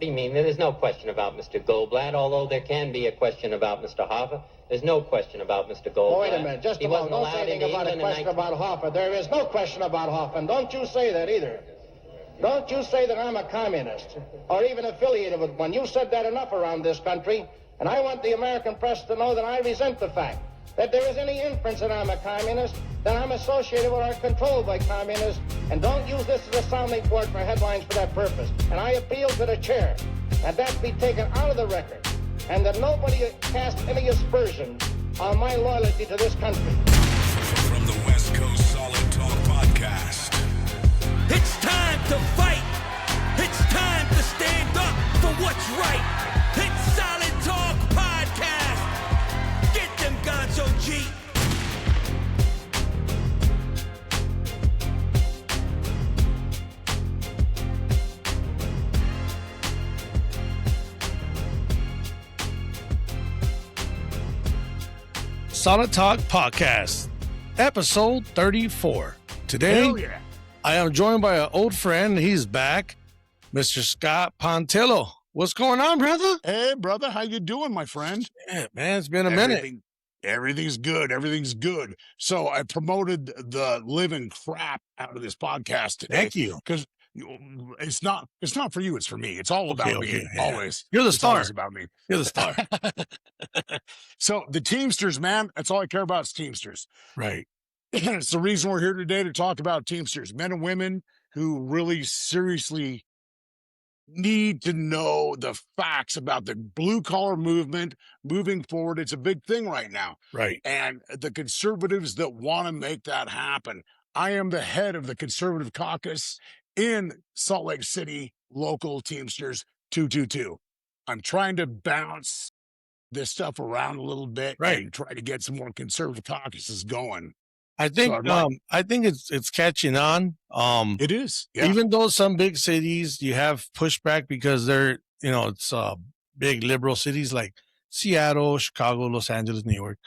do you mean? There's no question about Mr. Goldblatt, although there can be a question about Mr. Hoffa. There's no question about Mr. Goldblatt. Oh, wait a minute, just a moment. Don't say anything about a question about Hoffa. There is no question about Hoffa, and don't you say that either. Don't you say that I'm a communist, or even affiliated with one. You said that enough around this country, and I want the American press to know that I resent the fact that there is any inference that I'm a communist, that I'm associated with or controlled by communists, and don't use this as a sounding board for headlines for that purpose. And I appeal to the chair that that be taken out of the record, and that nobody cast any aspersion on my loyalty to this country. From the West Coast Solid Talk Podcast. It's time to fight. It's time to stand up for what's right. It's Solid Talk Podcast. Get them Gonzo G. Solid Talk Podcast, episode 34. Today, yeah. I am joined by an old friend. He's back, Mr. Scott Pontillo. What's going on, brother? Hey, brother, how you doing, my friend? Yeah, man, it's been a minute. Everything's good. Everything's good. So I promoted the living crap out of this podcast today. Thank you. Because it's not for you. It's for me. It's all about me. Yeah. Always. You're the It's star. always about me. You're the star. So the Teamsters, man, that's all I care about is Teamsters. Right. It's the reason we're here today to talk about Teamsters, men and women who really seriously need to know the facts about the blue collar movement moving forward. It's a big thing right now. Right. And the conservatives that want to make that happen. I am the head of the conservative caucus in Salt Lake City, local Teamsters 222. I'm trying to bounce this stuff around a little bit and try to get some more conservative caucuses going. I think I think it's catching on. It is. Yeah. Even though some big cities you have pushback because they're, it's big liberal cities like Seattle, Chicago, Los Angeles, New York.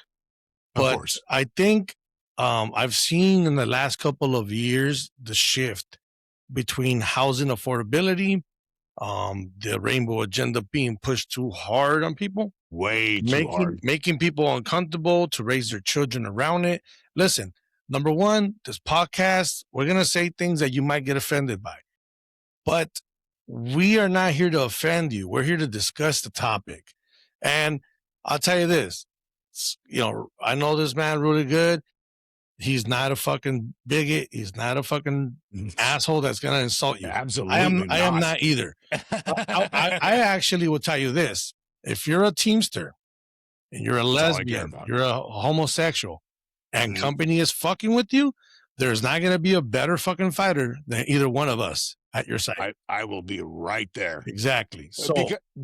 But of course. I think I've seen in the last couple of years the shift between housing affordability, the rainbow agenda being pushed too hard on people, way too hard, making people uncomfortable to raise their children around it. Listen, number one, this podcast, we're going to say things that you might get offended by, but we are not here to offend you. We're here to discuss the topic. And I'll tell you this, I know this man really good. He's not a fucking bigot. He's not a fucking asshole that's going to insult you. Absolutely. I am not either. I actually will tell you this. If you're a Teamster and you're a lesbian, you're a homosexual, and company is fucking with you, there's not going to be a better fucking fighter than either one of us at your side. I will be right there. Exactly. So,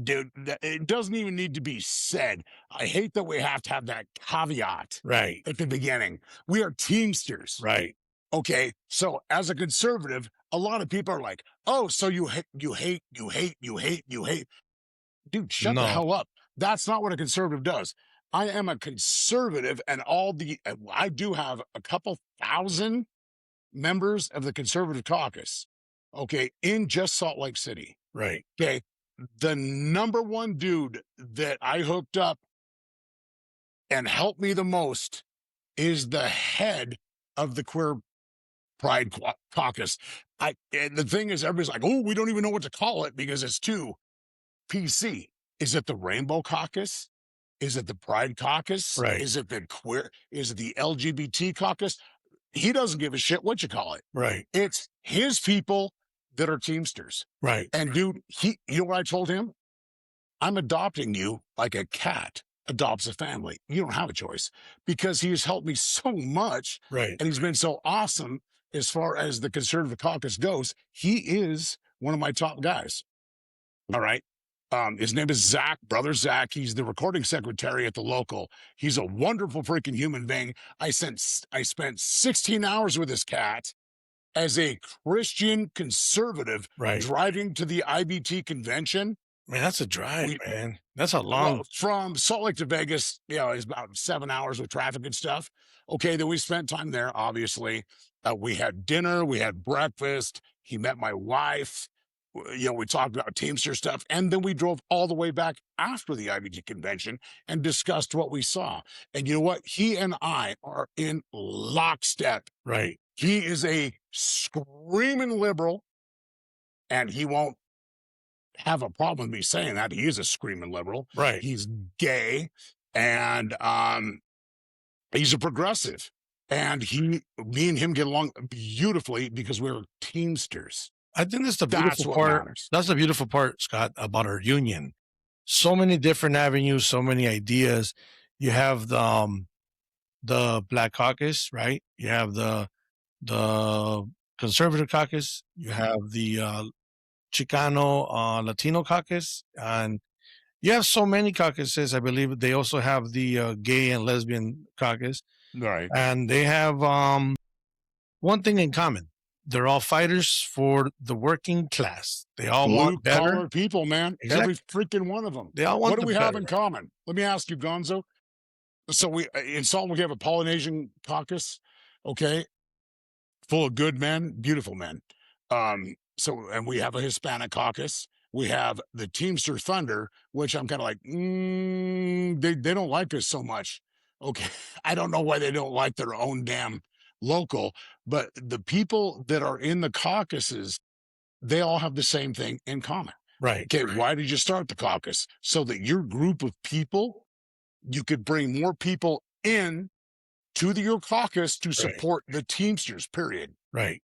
dude, it doesn't even need to be said. I hate that we have to have that caveat at the beginning. We are Teamsters. Right. Okay. So as a conservative, a lot of people are like, oh, so you hate. Dude, shut the hell up. That's not what a conservative does. I am a conservative, and I do have a couple thousand members of the conservative caucus, okay, in just Salt Lake City. Right. Okay. The number one dude that I hooked up and helped me the most is the head of the Queer Pride Caucus. And the thing is, everybody's like, oh, we don't even know what to call it because it's too PC. Is it the Rainbow Caucus? Is it the Pride Caucus? Right. Is it the LGBT Caucus? He doesn't give a shit what you call it. Right. It's his people that are Teamsters. Right. And dude, you know what I told him? I'm adopting you like a cat adopts a family. You don't have a choice because he has helped me so much. Right. And he's been so awesome as far as the conservative caucus goes. He is one of my top guys. All right. His name is Zach, brother Zach. He's the recording secretary at the local. He's a wonderful freaking human being. I spent 16 hours with this cat as a Christian conservative driving to the IBT convention. Man, that's a drive, man. That's a long... Well, from Salt Lake to Vegas, it's about 7 hours with traffic and stuff. Okay, then we spent time there, obviously. We had dinner. We had breakfast. He met my wife. We talked about Teamster stuff, and then we drove all the way back after the IBG convention and discussed what we saw. And you know what? He and I are in lockstep. Right. He is a screaming liberal, and he won't have a problem with me saying that. He is a screaming liberal. Right. He's gay, and he's a progressive. And me and him get along beautifully because we're Teamsters. I think that's the That's beautiful what part. matters. That's the beautiful part, Scott, about our union. So many different avenues, so many ideas. You have the Black Caucus, right? You have the Conservative Caucus. You have the Chicano Latino Caucus, and you have so many caucuses. I believe they also have the Gay and Lesbian Caucus, Right. and they have one thing in common. They're all fighters for the working class. They all Blue want better. collar people, man. Exactly. Every freaking one of them. They all want What do the we have better. in common? Let me ask you, Gonzo. So we in Salton, we have a Polynesian caucus, okay, full of good men, beautiful men. And we have a Hispanic caucus. We have the Teamster Thunder, which I'm kind of like, they don't like us so much. Okay, I don't know why they don't like their own damn local, but the people that are in the caucuses, they all have the same thing in common. Right. Okay, why did you start the caucus? So that your group of people, you could bring more people in to your caucus to support the Teamsters, period. Right.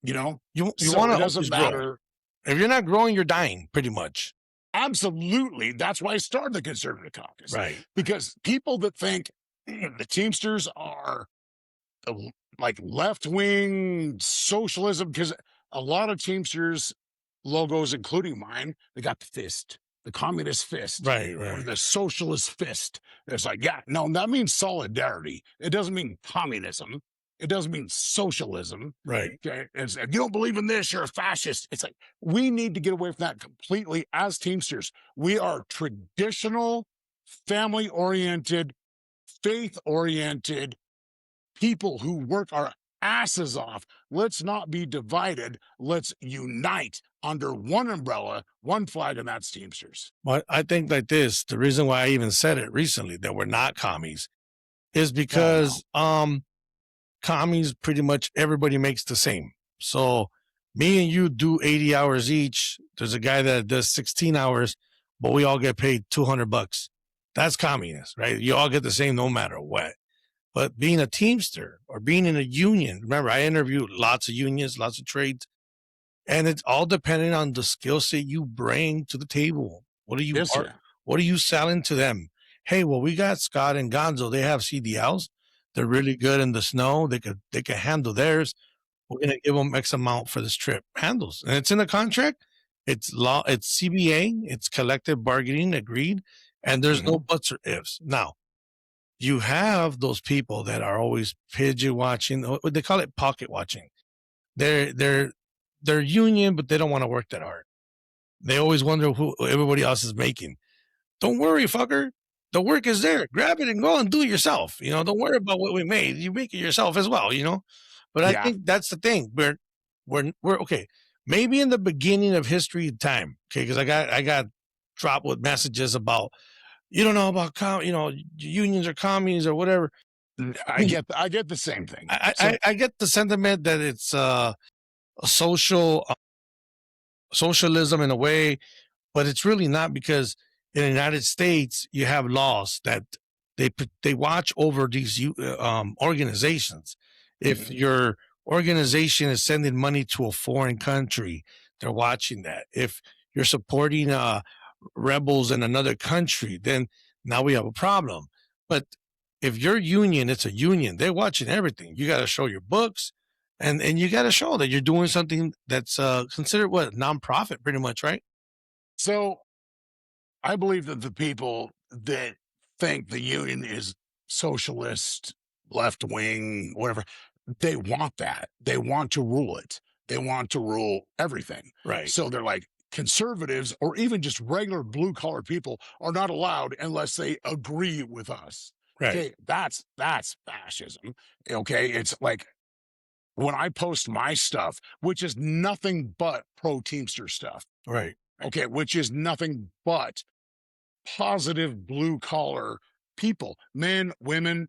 You know? You So want it to doesn't matter. If you're not growing, you're dying, pretty much. Absolutely. That's why I started the Conservative Caucus. Right. Because people that think the Teamsters are like left-wing socialism, because a lot of Teamsters logos, including mine, they got the fist, the communist fist, Right. or Right. the socialist fist. It's like, yeah, no, that means solidarity. It doesn't mean communism. It doesn't mean socialism. Right. Okay? If you don't believe in this, you're a fascist. It's like, we need to get away from that completely as Teamsters. We are traditional, family-oriented, faith-oriented people who work our asses off. Let's not be divided. Let's unite under one umbrella, one flag, and that's Teamsters. Well, I think like this, the reason why I even said it recently that we're not commies is because commies pretty much everybody makes the same. So me and you do 80 hours each. There's a guy that does 16 hours, but we all get paid $200. That's communist, right? You all get the same no matter what. But being a Teamster or being in a union, remember, I interviewed lots of unions, lots of trades, and it's all depending on the skill set you bring to the table. What are you, Yes, sir. what are you selling to them? Hey, well, we got Scott and Gonzo. They have CDLs. They're really good in the snow. They could handle theirs. We're gonna give them X amount for this trip. Handles, and it's in the contract. It's law. It's CBA. It's collective bargaining agreed, and there's no buts or ifs. Now, you have those people that are always pigeon watching. What they call it, pocket watching. They're union, but they don't want to work that hard. They always wonder who everybody else is making. Don't worry, fucker. The work is there. Grab it and go and do it yourself. Don't worry about what we made. You make it yourself as well. But I think that's the thing. We're okay. Maybe in the beginning of history and time, okay, because I got dropped with messages about you don't know about unions or communies or whatever. I get the same thing. I get the sentiment that it's a socialism in a way, but it's really not, because in the United States you have laws that they watch over these organizations. If your organization is sending money to a foreign country, they're watching that. If you're supporting rebels in another country, then now we have a problem. But if your union, it's a union, they're watching everything. You got to show your books, and you got to show that you're doing something that's considered nonprofit, pretty much, right? So I believe that the people that think the union is socialist, left wing, whatever, they want that. They want to rule it. They want to rule everything. Right. So they're like, conservatives or even just regular blue collar people are not allowed unless they agree with us. Right. Okay, that's fascism. Okay, it's like when I post my stuff, which is nothing but pro Teamster stuff, Right. okay, which is nothing but positive blue collar people, men, women,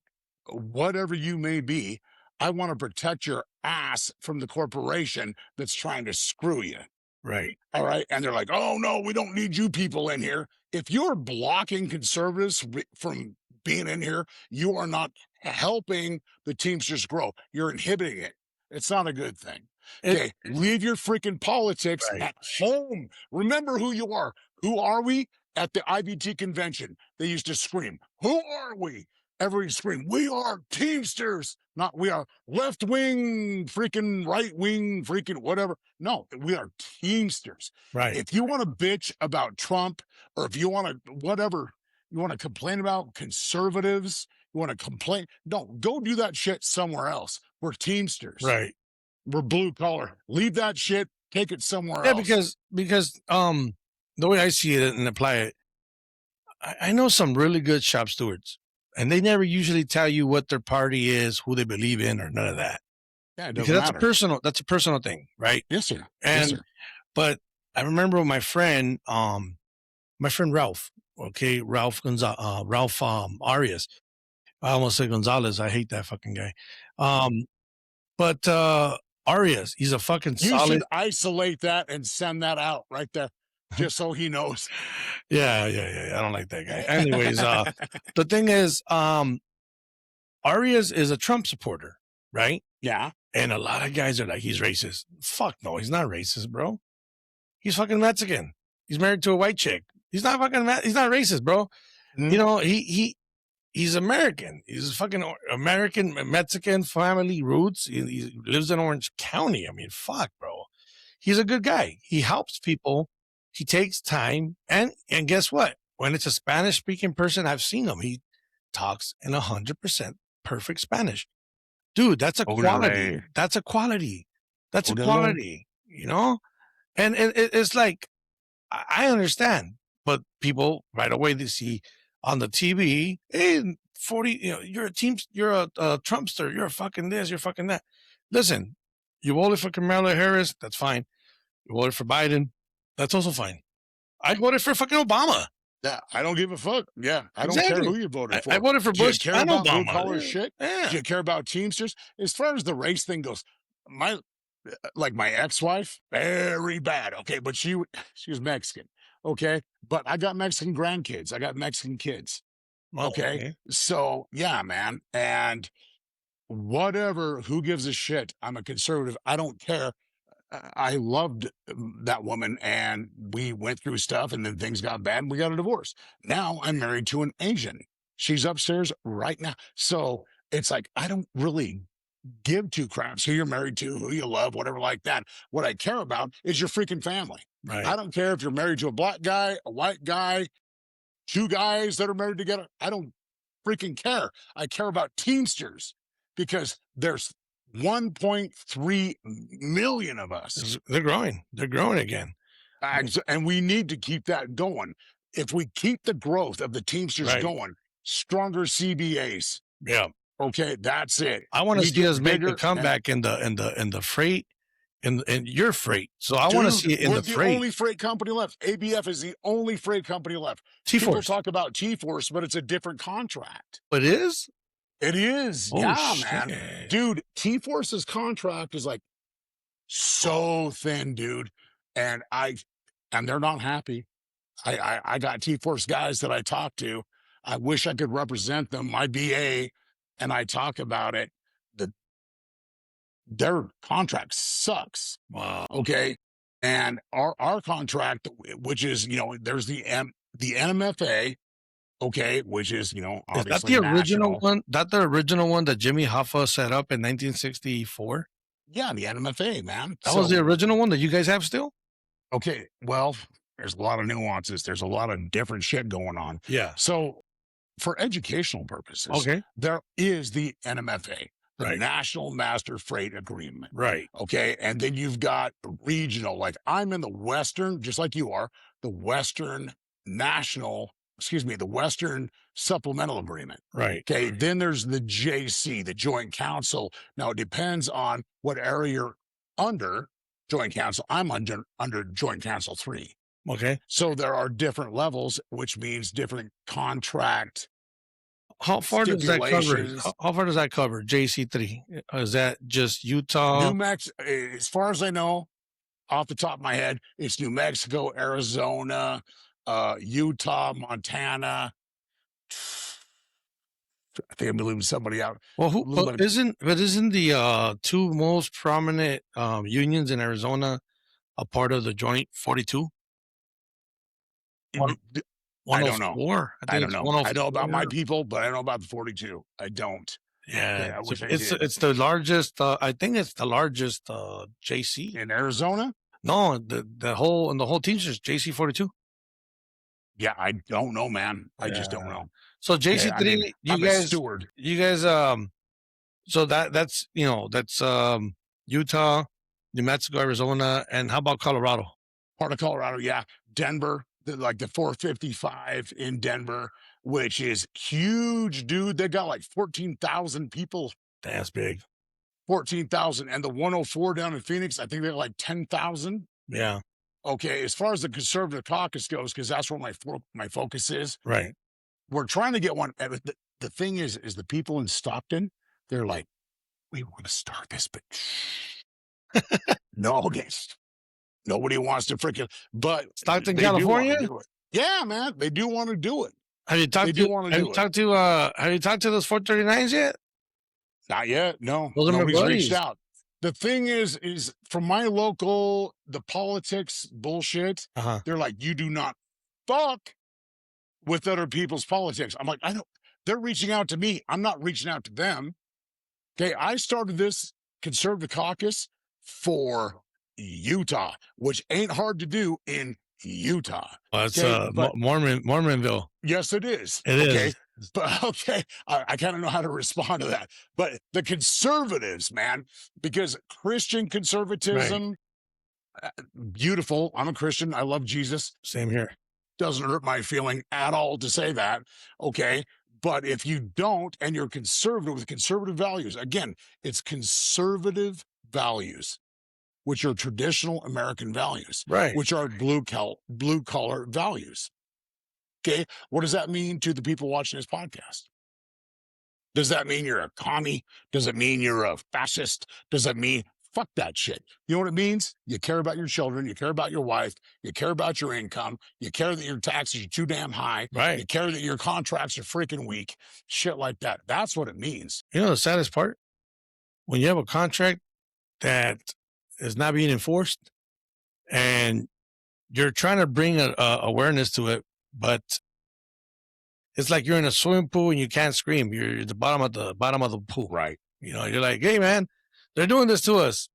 whatever you may be. I want to protect your ass from the corporation that's trying to screw you. Right. All right. And they're like, oh, no, we don't need you people in here. If you're blocking conservatives from being in here, you are not helping the Teamsters grow. You're inhibiting it. It's not a good thing. Okay. Leave your freaking politics Right. at home. Remember who you are. Who are we? At the IBT convention, they used to scream, who are we? Everybody scream, we are Teamsters, not we are left wing, freaking right wing, freaking whatever. No, we are Teamsters. Right. If you want to bitch about Trump, or if you want to, whatever, you want to complain about conservatives, you want to complain, don't go do that shit somewhere else. We're Teamsters. Right. We're blue collar. Leave that shit, take it somewhere Yeah, else. because the way I see it and apply it, I know some really good shop stewards, and they never usually tell you what their party is, who they believe in, or none of that. Yeah, it Because doesn't that's matter. a personal thing, right? Yes, sir. And Yes, sir. but I remember my friend Ralph, okay, Ralph Arias. I almost said Gonzalez. I hate that fucking guy. But Arias, he's a fucking You solid. should isolate that and send that out right there, just so he knows. Yeah. I don't like that guy. Anyways, the thing is, Arias is a Trump supporter, right? Yeah. And a lot of guys are like, he's racist. Fuck no, he's not racist, bro. He's fucking Mexican. He's married to a white chick. He's not fucking. He's not racist, bro. Mhm. You know, he's American. He's fucking American Mexican family roots. He lives in Orange County. I mean, fuck, bro. He's a good guy. He helps people. He takes time, and guess what? When it's a Spanish speaking person, I've seen him. He talks in 100% perfect Spanish. Dude, that's a quality. That's a quality. That's a quality. You know, and it's like I understand, but people right away they see on the TV, hey, 40, you know, you're a Trumpster, you're a fucking this, you're fucking that. Listen, you voted for Kamala Harris, that's fine. You voted for Biden, that's also fine. I voted for fucking Obama. Yeah, I don't give a fuck. Yeah, I don't Exactly. care who you voted for. I voted for Do you Bush care and about Obama. blue collar shit? Yeah. Do you care about Teamsters? As far as the race thing goes, my ex-wife, very bad. Okay, but she was Mexican. Okay, but I got Mexican grandkids. I got Mexican kids. Well, Okay, so yeah, man, and whatever. Who gives a shit? I'm a conservative. I don't care. I loved that woman, and we went through stuff, and then things got bad, and we got a divorce. Now I'm married to an Asian. She's upstairs right now. So it's like, I don't really give two craps who you're married to, who you love, whatever like that. What I care about is your freaking family. Right. I don't care if you're married to a black guy, a white guy, two guys that are married together. I don't freaking care. I care about Teamsters because there's 1.3 million of us. They're growing. They're growing again. And we need to keep that going. If we keep the growth of the Teamsters Right. going, stronger CBAs. Yeah. Okay, that's it. I want to We see get us make bigger a comeback in the freight, in your freight. So I want to see it in we're the the freight. only freight company left. ABF is the only freight company left. People T-Force. talk about T-Force, but it's a different contract. It is? It is. Oh, Yeah, shit. man. Dude, T-Force's contract is like so thin, dude. And they're not happy. I got T-Force guys that I talk to. I wish I could represent them, my BA, and I talk about it. Their contract sucks. Wow. Okay. And our contract, which is, there's the NMFA, okay, which is, Is that obviously the original national. one? That the original one that Jimmy Hoffa set up in 1964? Yeah, the NMFA, man. That was the original one that you guys have still? Okay, well, there's a lot of nuances. There's a lot of different shit going on. Yeah. So for educational purposes, Okay. there is the NMFA, the Right. National Master Freight Agreement. Right. Okay. And then you've got regional, like I'm in the Western, just like you are, the Western National the Western Supplemental Agreement. Right. Okay. Then there's the JC, the Joint Council. Now it depends on what area you're under Joint Council. I'm under Joint Council 3. Okay. So there are different levels, which means different contract. How far does that cover? Stipulations. How far does that cover? JC3. Is that just Utah? New Mexico, as far as I know, off the top of my head, it's New Mexico, Arizona, Utah, Montana. I think I'm leaving somebody out. Well, A little bit of- isn't the two most prominent unions in Arizona a part of the Joint 42? I don't know. 104? I don't know. I know about my 104. people, but I don't know about the 42. I don't. Yeah, I wish I it's did. it's the largest. I think it's the largest JC. In Arizona? No, the whole Teamsters JC 42. Yeah, I don't know, man. I just don't know. So JC3, Yeah, I mean, I'm a steward. you guys, so that's Utah, New Mexico, Arizona, and how about Colorado? Part of Colorado, yeah. Denver, like the 455 in Denver, which is huge, dude. They got like 14,000 people. That's big. 14,000. And the 104 down in Phoenix, I think they're like 10,000. Yeah. Okay, as far as the Conservative Caucus goes, because that's where my focus is. Right. We're trying to get one. The thing is the people in Stockton, they're like, we want to start this, but no, nobody wants to freaking. But Stockton, they do wanna California? do it. Yeah, man, they do want to do it. Have you talked They do wanna do it. have you talked to those 439s yet? Not yet. No, Those are my nobody's buddies. reached out. The thing is from my local, the politics bullshit. Uh-huh. They're like, you do not fuck with other people's politics. I'm like, I don't. They're reaching out to me. I'm not reaching out to them. Okay, I started this Conservative Caucus for Utah, which ain't hard to do in Utah. Well, it's Okay, but- Mormonville. Yes, it is. It okay. is. But okay, I kind of know how to respond to that. But the conservatives, man, because Christian conservatism, beautiful. I'm a Christian. I love Jesus. Same here. Doesn't hurt my feeling at all to say that. Okay. But if you don't, and you're conservative with conservative values, again, it's conservative values, which are traditional American values, Right. which are blue collar values. Okay. What does that mean to the people watching this podcast? Does that mean you're a commie? Does it mean you're a fascist? Does it mean fuck that shit? You know what it means? You care about your children. You care about your wife. You care about your income. You care that your taxes are too damn high. Right. You care that your contracts are freaking weak. Shit like that. That's what it means. You know the saddest part? When you have a contract that is not being enforced and you're trying to bring awareness to it, but it's like you're in a swimming pool and you can't scream. You're at the bottom of the pool. Right. You know, you're like, hey man, they're doing this to us.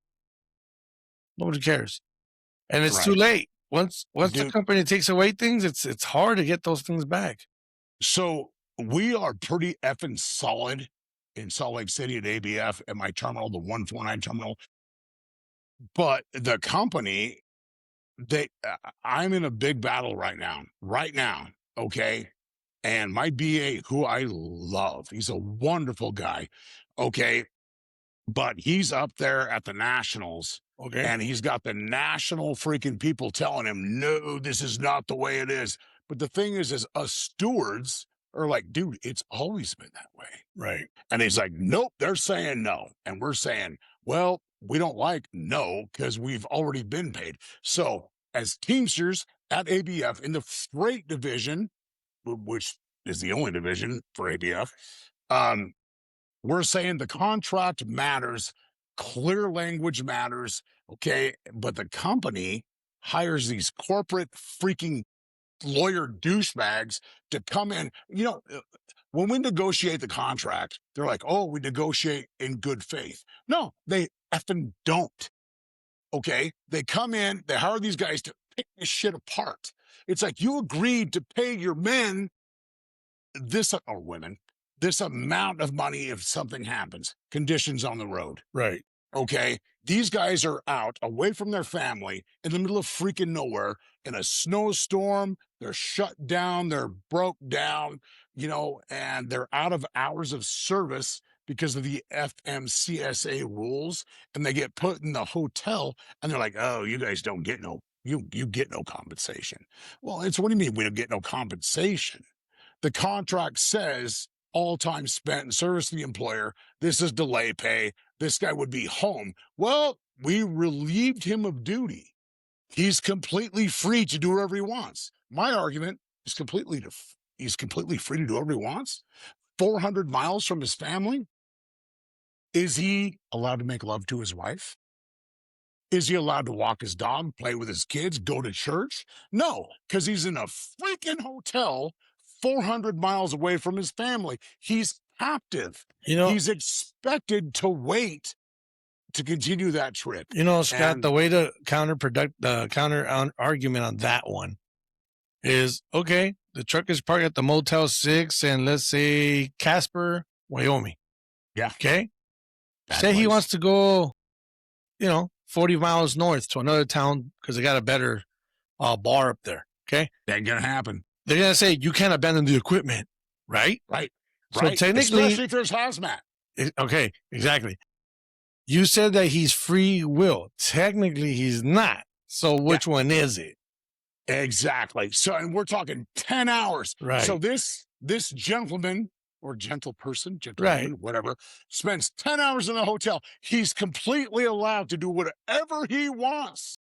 Nobody cares. And it's too Right. late. Once the Dude. company takes away things, it's hard to get those things back. So we are pretty effing solid in Salt Lake City at ABF at my terminal, the 149 terminal. But the company, I'm in a big battle right now. Okay. And my BA, who I love, he's a wonderful guy. Okay. But he's up there at the nationals. Okay. And he's got the national freaking people telling him, no, this is not the way it is. But the thing is us stewards are like, dude, it's always been that way. Right. And he's like, nope, they're saying no. And we're saying, well, we don't like no because we've already been paid. So as Teamsters at ABF in the freight division, which is the only division for ABF, we're saying the contract matters, clear language matters, okay? But the company hires these corporate freaking lawyer douchebags to come in. You know, when we negotiate the contract, they're like, oh, we negotiate in good faith. No, they effing don't. Okay? They come in, they hire these guys to pick this shit apart. It's like you agreed to pay your men this, or women, this amount of money if something happens, conditions on the road. Right. Okay. These guys are out away from their family in the middle of freaking nowhere in a snowstorm. They're shut down. They're broke down, and they're out of hours of service because of the FMCSA rules. And they get put in the hotel and they're like, oh, you guys don't get you get no compensation. Well, what do you mean we don't get no compensation? The contract says all time spent in service to the employer. This is delay pay. This guy would be home. Well, we relieved him of duty. He's completely free to do whatever he wants. My argument is he's completely free to do whatever he wants. 400 miles from his family. Is he allowed to make love to his wife? Is he allowed to walk his dog, play with his kids, go to church? No, because he's in a freaking hotel 400 miles away from his family. He's captive. He's expected to wait to continue that trip. Scott, the way to counter argument on that one is, okay, the truck is parked at the Motel 6 and let's say Casper, Wyoming. Yeah. Okay. Bad Say place. he wants to go, 40 miles north to another town because they got a better bar up there. Okay. That ain't going to happen. They're going to say, you can't abandon the equipment, right? Right. So technically, especially if there's hazmat. Okay, exactly. You said that he's free will. Technically, he's not. So which one is it? Exactly. So, and we're talking 10 hours. Right. So this gentleman or gentleman, Right. whatever, spends 10 hours in a hotel. He's completely allowed to do whatever he wants.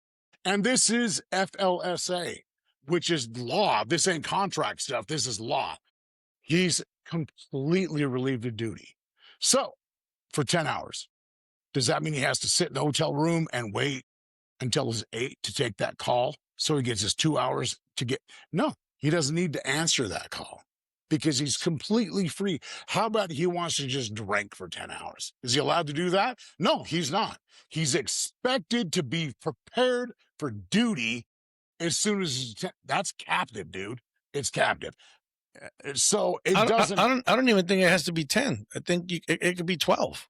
And this is FLSA, which is law. This ain't contract stuff. This is law. He's completely relieved of duty. So for 10 hours, does that mean he has to sit in the hotel room and wait until it's 8 to take that call? So he gets his 2 hours to get, no, he doesn't need to answer that call because he's completely free. How about he wants to just drink for 10 hours? Is he allowed to do that? No, he's not. He's expected to be prepared for duty as soon as that's captive, dude. It's captive. So it doesn't. I don't even think it has to be 10. I think it could be 12.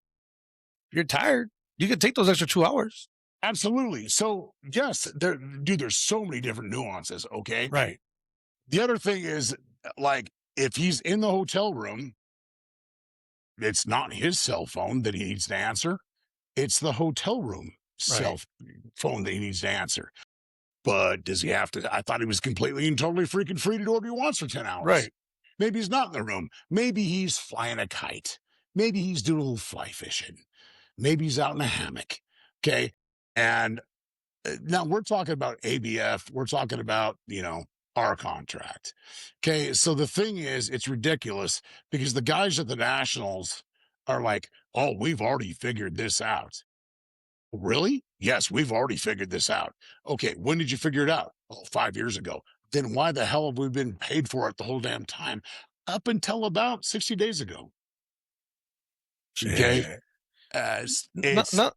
If you're tired, you could take those extra 2 hours. Absolutely. So yes, there's so many different nuances. Okay. Right. The other thing is, like, if he's in the hotel room, it's not his cell phone that he needs to answer. It's the hotel room cell phone that he needs to answer. But does he have to? I thought he was completely and totally freaking free to do whatever he wants for 10 hours. Right. Maybe he's not in the room. Maybe he's flying a kite. Maybe he's doing a little fly fishing. Maybe he's out in a hammock. Okay. And now we're talking about ABF. We're talking about, our contract. Okay. So the thing is, it's ridiculous because the guys at the Nationals are like, oh, we've already figured this out. Really? Yes, we've already figured this out. Okay, when did you figure it out? Oh, 5 years ago. Then why the hell have we been paid for it the whole damn time? Up until about 60 days ago. Okay. Now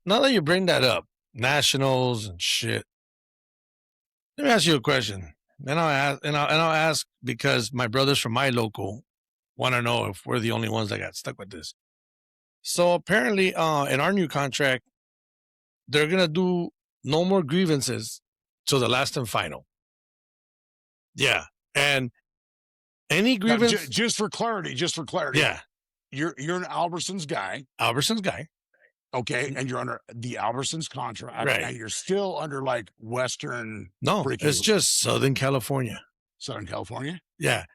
that you bring that up, Nationals and shit. Let me ask you a question. Then I'll ask because my brothers from my local want to know if we're the only ones that got stuck with this. So apparently, in our new contract, they're gonna do no more grievances till the last and final. Yeah, and any grievance. Now, just for clarity. Yeah, You're an Albertsons guy. Okay, and you're under the Albertsons contract, Right. and you're still under like Western. No, freaking it's just Southern California. Southern California. Yeah,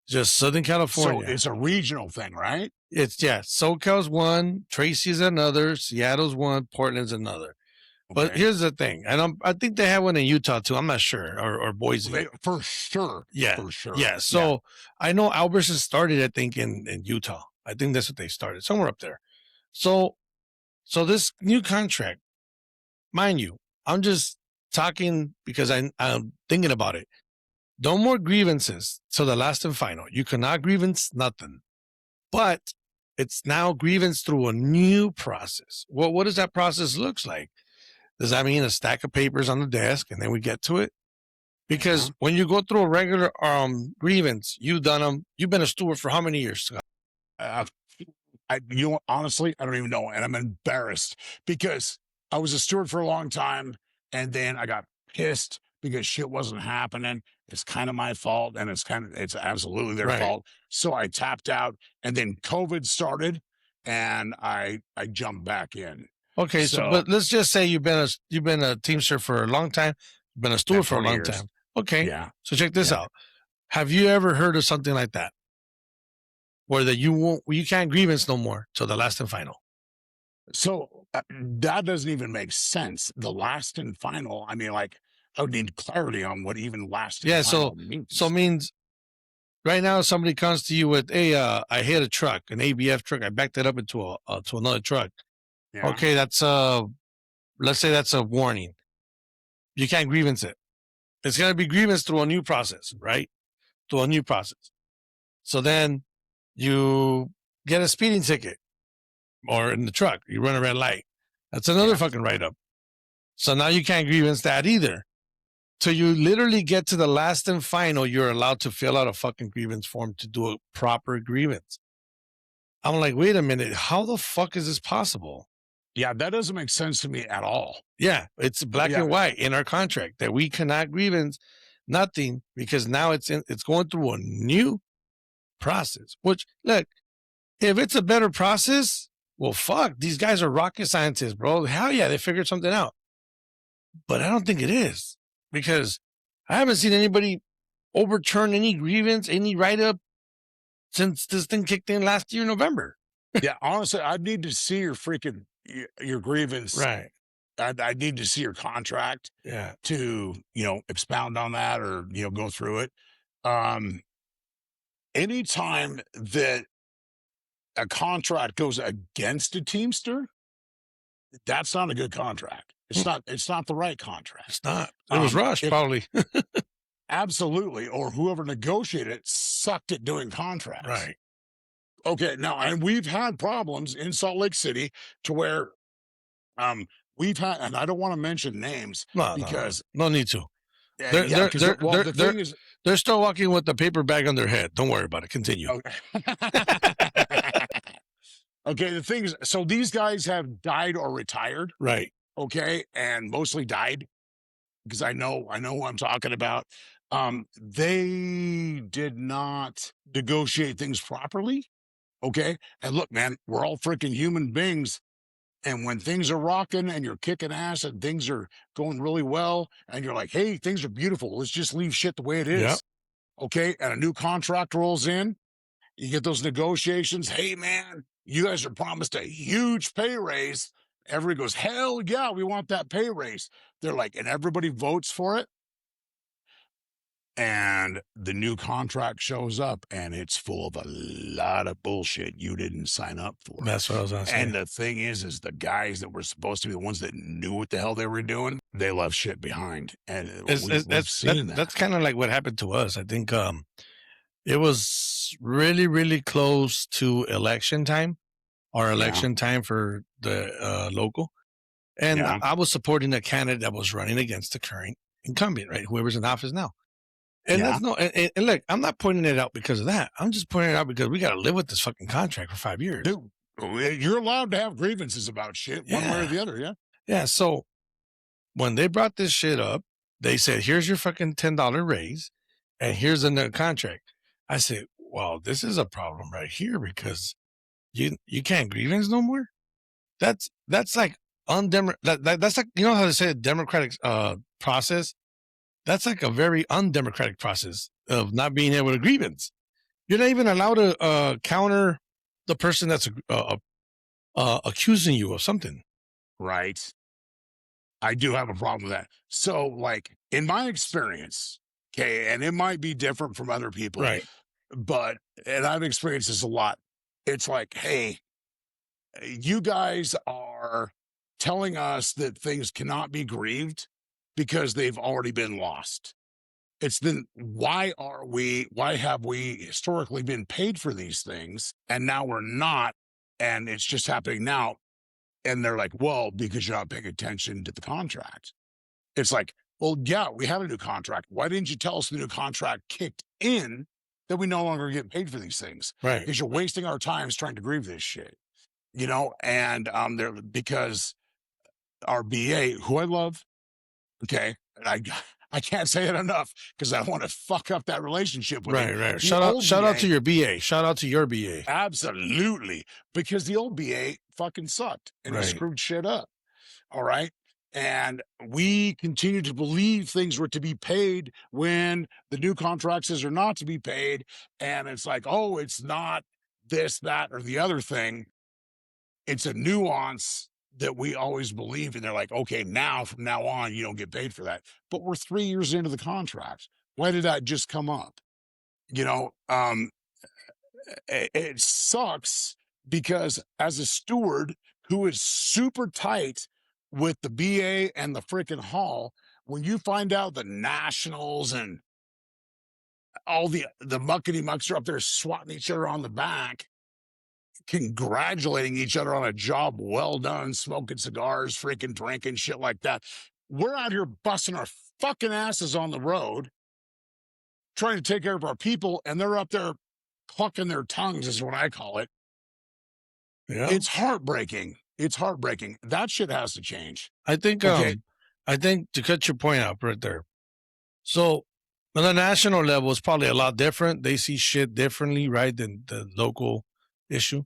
just Southern California. So it's a regional thing, right? SoCal's one, Tracy's another, Seattle's one, Portland's another. But Okay. here's the thing, and I think they have one in Utah too. I'm not sure, or Boise. For sure. Yeah, For sure. Yeah, so I know Albertsons started, I think, in Utah. I think that's what they started, somewhere up there. So this new contract, mind you, I'm just talking because I'm thinking about it. No more grievances till the last and final. You cannot grievance nothing. But it's now grievance through a new process. Well, what does that process look like? Does that mean a stack of papers on the desk and then we get to it? Because when you go through a regular grievance, you've done them. You've been a steward for how many years, Scott? Honestly, I don't even know, and I'm embarrassed because I was a steward for a long time, and then I got pissed because shit wasn't happening. It's kind of my fault, and it's absolutely their Right. fault. So I tapped out, and then COVID started, and I jumped back in. Okay, so but let's just say you've been a Teamster for a long time, you've been a steward for a 20 long years. time. Okay, Yeah. so check this Yeah. out. Have you ever heard of something like that, where that you can't grievance no more till the last and final? So that doesn't even make sense. The last and final. I mean, like, I would need clarity on what even last and Yeah, final means. so means right now somebody comes to you with, hey, I hit a truck, an ABF truck, I backed it up into to another truck. Yeah. Okay, that's let's say that's a warning. You can't grievance it. It's gonna be grievance through a new process, right? Through a new process. So then you get a speeding ticket, or in the truck, you run a red light. That's another fucking write-up. So now you can't grievance that either. Till you literally get to the last and final, you're allowed to fill out a fucking grievance form to do a proper grievance. I'm like, wait a minute, how the fuck is this possible? Yeah, that doesn't make sense to me at all. Yeah, it's black Yeah. and white in our contract that we cannot grievance nothing, because now it's going through a new process. Which, look, if it's a better process, well, fuck, these guys are rocket scientists, bro. Hell yeah, they figured something out. But I don't think it is, because I haven't seen anybody overturn any grievance, any write-up since this thing kicked in last year, November. Yeah, honestly, I'd need to see your freaking your grievance. Right. I'd need to see your contract Yeah. to, expound on that, or, go through it. Anytime that a contract goes against a Teamster, that's not a good contract. It's not the right contract. It's not. It was rushed, probably. Absolutely. Or whoever negotiated it sucked at doing contracts. Right. Okay. Now, and we've had problems in Salt Lake City to where we've had, and I don't want to mention names because no need to. They're, They're- they're- the they're- thing is, They're still walking with the paper bag on their head. Don't worry about it. Continue. okay, the thing is, so these guys have died or retired, Right. okay, and mostly died, because I know who I'm talking about. They did not negotiate things properly, okay. And look, man, we're all freaking human beings. And when things are rocking and you're kicking ass and things are going really well, and you're like, hey, things are beautiful, let's just leave shit the way it is. Yep. Okay. And a new contract rolls in, you get those negotiations. Hey, man, you guys are promised a huge pay raise. Everybody goes, hell yeah, we want that pay raise. They're like, and everybody votes for it. And the new contract shows up, and it's full of a lot of bullshit you didn't sign up for. That's what I was going to say. And the thing is the guys that were supposed to be the ones that knew what the hell they were doing, they left shit behind. And we've seen that. That's kind of like what happened to us. I think it was really, really close to election time, or election time for the local. And Yeah. I was supporting a candidate that was running against the current incumbent, right? Whoever's in office now. And Yeah. that's and look, I'm not pointing it out because of that. I'm just pointing it out because we got to live with this fucking contract for 5 years. Dude, you're allowed to have grievances about shit one way or the other. Yeah. Yeah. So when they brought this shit up, they said, here's your fucking $10 raise, and here's the contract. I said, well, this is a problem right here, because you can't grievance no more. That's like that's like, you know how they say a democratic process? That's like a very undemocratic process of not being able to grievance. You're not even allowed to counter the person that's accusing you of something. Right. I do have a problem with that. So, like, in my experience, okay, and it might be different from other people, Right. and I've experienced this a lot. It's like, hey, you guys are telling us that things cannot be grieved because they've already been lost. It's then why have we historically been paid for these things, and now we're not, and it's just happening now? And they're like, well, because you're not paying attention to the contract. It's like, well, yeah, we have a new contract. Why didn't you tell us the new contract kicked in, that we no longer get paid for these things? Right. Because you're wasting our times trying to grieve this shit, and because our BA, who I love. Okay. And I can't say it enough because I don't want to fuck up that relationship with him. Right. The Shout old out BA to your BA. Shout out to your BA. Absolutely. Because the old BA fucking sucked and he Right. screwed shit up. All right. And we continue to believe things were to be paid when the new contract says are not to be paid. And it's like, oh, it's not this, that, or the other thing. It's a nuance that we always believe. And they're like, okay, now from now on, you don't get paid for that. But we're 3 years into the contract. Why did that just come up? You know, it sucks because as a steward who is super tight with the BA and the freaking hall, when you find out the nationals and all the muckety mucks are up there swatting each other on the back, congratulating each other on a job well done, smoking cigars, freaking drinking, shit like that. We're out here busting our fucking asses on the road, trying to take care of our people, and they're up there clucking their tongues, is what I call it. Yeah. It's heartbreaking. It's heartbreaking. That shit has to change. I think Okay. I think to cut your point out right there. So on the national level, it's probably a lot different. They see shit differently, right, than the local issue.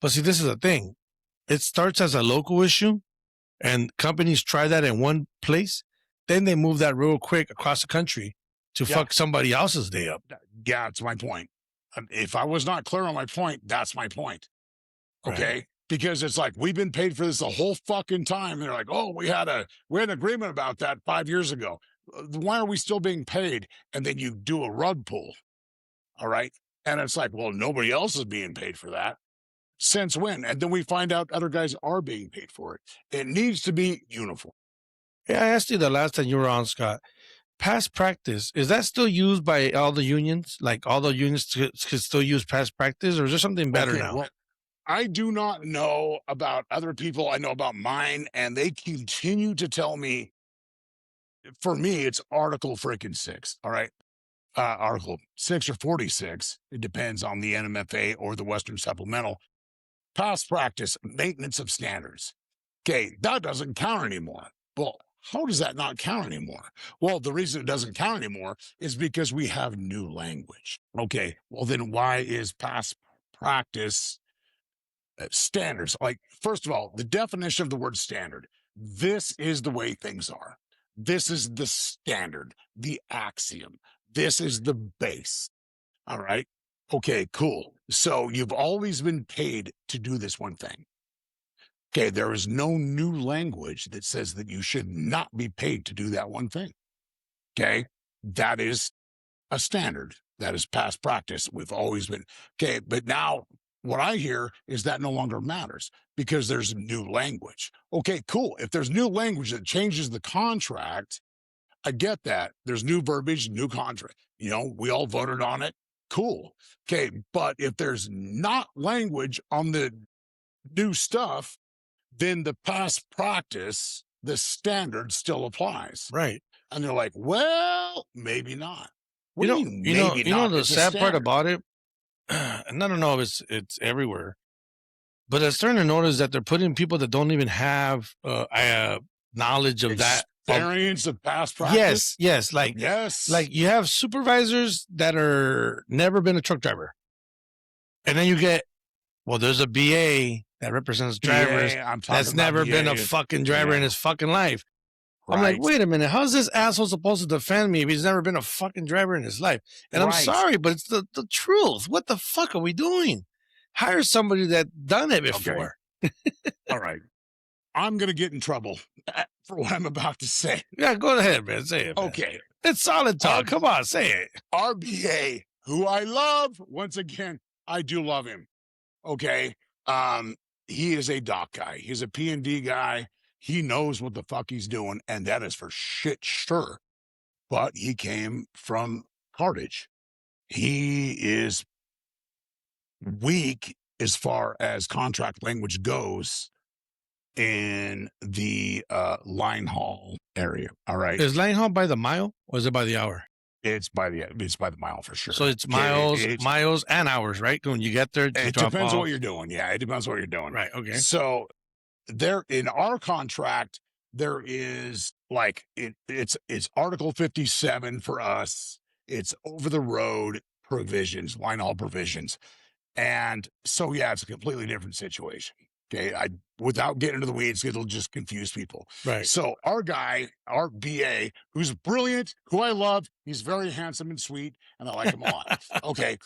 But see, this is the thing. It starts as a local issue, and companies try that in one place. Then they move that real quick across the country to fuck somebody else's day up. Yeah, that's my point. If I was not clear on my point, that's my point. Okay. Right. Because it's like, we've been paid for this the whole fucking time. And they're like, oh, we had an agreement about that 5 years ago. Why are we still being paid? And then you do a rug pull. All right. And it's like, well, nobody else is being paid for that. Since when? And then we find out other guys are being paid for it. It needs to be uniform. Yeah, I asked you the last time you were on, Scott. Past practice, is that still used by all the unions? Like all the unions could still use past practice, or is there something better now? Well, I do not know about other people. I know about mine, and they continue to tell me, for me, it's Article freaking 6. All right. Article 6 or 46. It depends on the NMFA or the Western Supplemental. Past practice, maintenance of standards. Okay, that doesn't count anymore. Well, how does that not count anymore? Well, the reason it doesn't count anymore is because we have new language. Okay, well, then why is past practice standards? Like, first of all, the definition of the word standard. This is the way things are. This is the standard, the axiom. This is the base. All right. Okay, cool. So you've always been paid to do this one thing. Okay, there is no new language that says that you should not be paid to do that one thing. Okay, that is a standard. That is past practice. We've always been. Okay, but now what I hear is that no longer matters because there's new language. Okay, cool. If there's new language that changes the contract, I get that. There's new verbiage, new contract. You know, we all voted on it. Cool. Okay, but if there's not language on the new stuff, then the past practice, the standard still applies. Right. And they're like, well, maybe not. What You do know, mean, you know, maybe you know not? the It's a sad part standard. about it, and I don't know if it's everywhere, but I'm starting to notice that they're putting people that don't even have knowledge of that. Experience of past practice? Yes. Like you have supervisors that are never been a truck driver. And then you get, well, there's a BA that represents drivers that's never been a fucking driver in his fucking life. I'm like, wait a minute, how's this asshole supposed to defend me if he's never been a fucking driver in his life? And I'm sorry, but it's the truth. What the fuck are we doing? Hire somebody that done it before. Okay. All right. I'm going to get in trouble for what I'm about to say. Yeah, go ahead, man. Say it. Man. Okay. It's solid talk. Come on, say it. RBA, who I love, once again, I do love him. Okay. He is a doc guy. He's a P&D guy. He knows what the fuck he's doing, and that is for shit sure. But he came from Cartage. He is weak as far as contract language goes in the line haul area. All right. Is line haul by the mile or is it by the hour? It's by the mile for sure. So it's miles and hours, right? When you get there, it depends on what you're doing. Yeah, it depends on what you're doing. Right. Okay. So there in our contract, there is like it's Article 57 for us. It's over the road provisions, line haul provisions. And so yeah, it's a completely different situation. Okay. Without getting into the weeds, it'll just confuse people. Right. So our guy, our BA, who's brilliant, who I love, he's very handsome and sweet, and I like him a lot. Okay.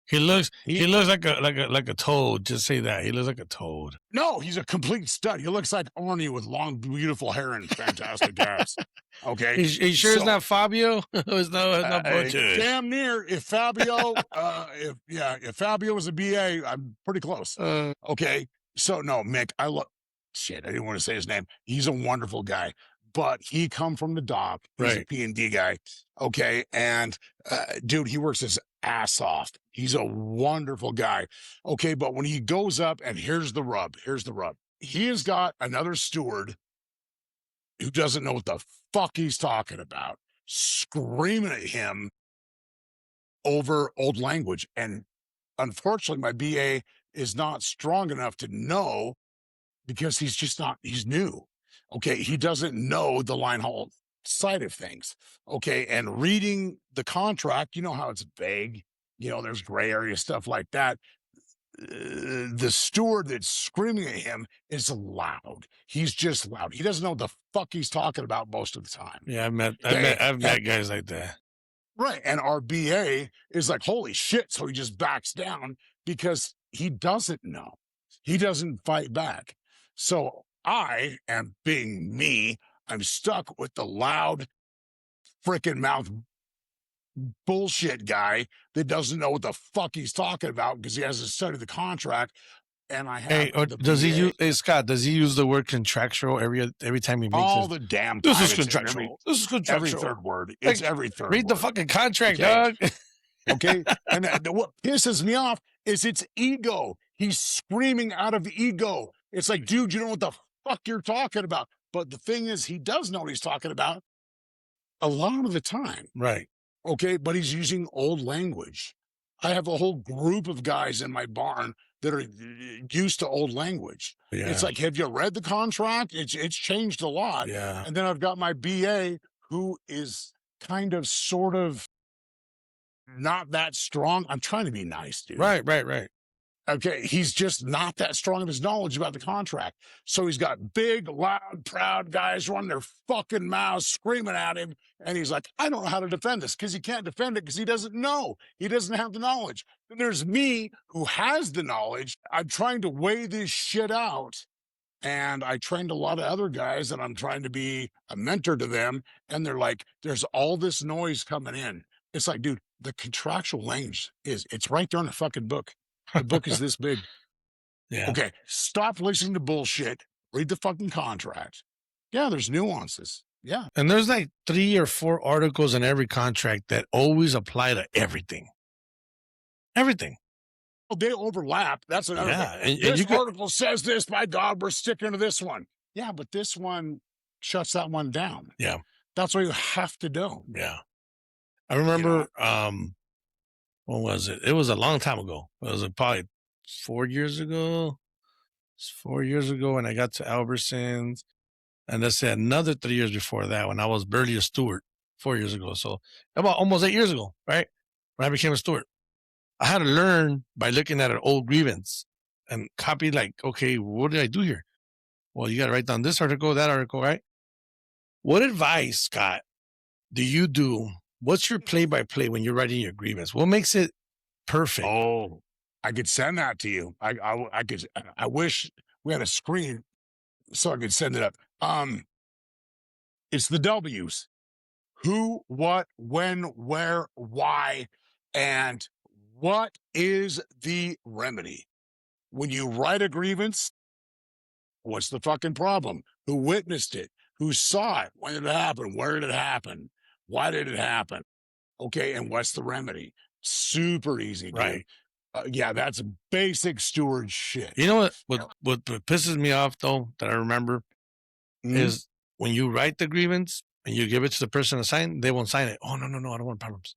He looks like a toad. Just say that. He looks like a toad. No, he's a complete stud. He looks like Arnie with long, beautiful hair and fantastic abs. Okay. He sure it's not Fabio? It's not Butcher. Damn near. If Fabio, if Fabio was a BA, I'm pretty close. Okay. So no, Mick, I didn't want to say his name. He's a wonderful guy, but he come from the dock. He's a P&D guy. Okay. And dude, he works his ass off. He's a wonderful guy. Okay. But when he goes up, and here's the rub. He has got another steward who doesn't know what the fuck he's talking about, screaming at him over old language. And unfortunately, my BA is not strong enough to know, because he's new. Okay. He doesn't know the line haul side of things. Okay. And reading the contract, you know how it's vague, there's gray area stuff like that. The steward that's screaming at him is loud. He's just loud. He doesn't know what the fuck he's talking about most of the time. Yeah, I've met guys like that. Right. And our BA is like, holy shit. So he just backs down because he doesn't know. He doesn't fight back. So I am being me. I'm stuck with the loud freaking mouth bullshit guy that doesn't know what the fuck he's talking about because he hasn't studied the contract. And I have Scott, does he use the word contractual every time he makes all the damn time? This is contractual. This is contractual. Every third word. It's every third read word. The fucking contract, dog. Okay. And what pisses me off is it's ego. He's screaming out of ego. It's like, dude, you know what the fuck you're talking about. But the thing is, he does know what he's talking about a lot of the time. Right. Okay. But he's using old language. I have a whole group of guys in my barn that are used to old language. Yeah. It's like, have you read the contract? It's changed a lot. Yeah. And then I've got my BA who is kind of sort of not that strong. I'm trying to be nice, dude. Right. Okay, he's just not that strong in his knowledge about the contract. So he's got big, loud, proud guys running their fucking mouths, screaming at him. And he's like, I don't know how to defend this, because he can't defend it because he doesn't know. He doesn't have the knowledge. Then there's me who has the knowledge. I'm trying to weigh this shit out. And I trained a lot of other guys, and I'm trying to be a mentor to them. And they're like, there's all this noise coming in. It's like, dude, the contractual language it's right there in the fucking book. The book is this big. Yeah. Okay. Stop listening to bullshit. Read the fucking contract. Yeah, there's nuances. Yeah. And there's like 3 or 4 articles in every contract that always apply to everything. Everything. Well, they overlap. That's another thing. And this article says this. By God, we're sticking to this one. Yeah, but this one shuts that one down. Yeah. That's what you have to do. Yeah. I remember, when was it? It was a long time ago. It was probably 4 years ago. It's 4 years ago when I got to Albertsons. And let's say another 3 years before that when I was barely a steward 4 years ago. So about almost 8 years ago, right? When I became a steward. I had to learn by looking at an old grievance and copy like, okay, what did I do here? Well, you got to write down this article, that article, right? What advice, Scott, do you do? What's your play-by-play when you're writing your grievance? What makes it perfect? Oh, I could send that to you. I could. I wish we had a screen so I could send it up. It's the W's: who, what, when, where, why, and what is the remedy. When you write a grievance, what's the fucking problem? Who witnessed it? Who saw it? When did it happen? Where did it happen? Why did it happen? Okay, and what's the remedy? Super easy, dude. Right. Yeah, that's basic steward shit. You know what pisses me off, though, that I remember, is when you write the grievance and you give it to the person to sign, they won't sign it. Oh, no, I don't want problems.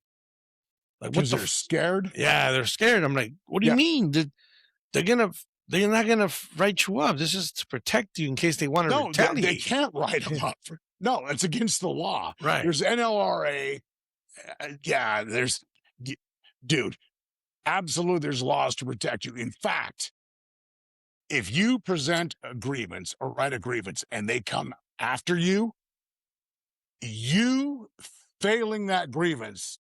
Like, because they're scared? Yeah, they're scared. I'm like, what do you mean? They're going to they're not going to write you up. This is to protect you in case they want to No, retaliate. they can't write them up. No, it's against the law. Right. There's NLRA. Yeah, dude, absolutely, there's laws to protect you. In fact, if you present a grievance or write a grievance and they come after you, you failing that grievance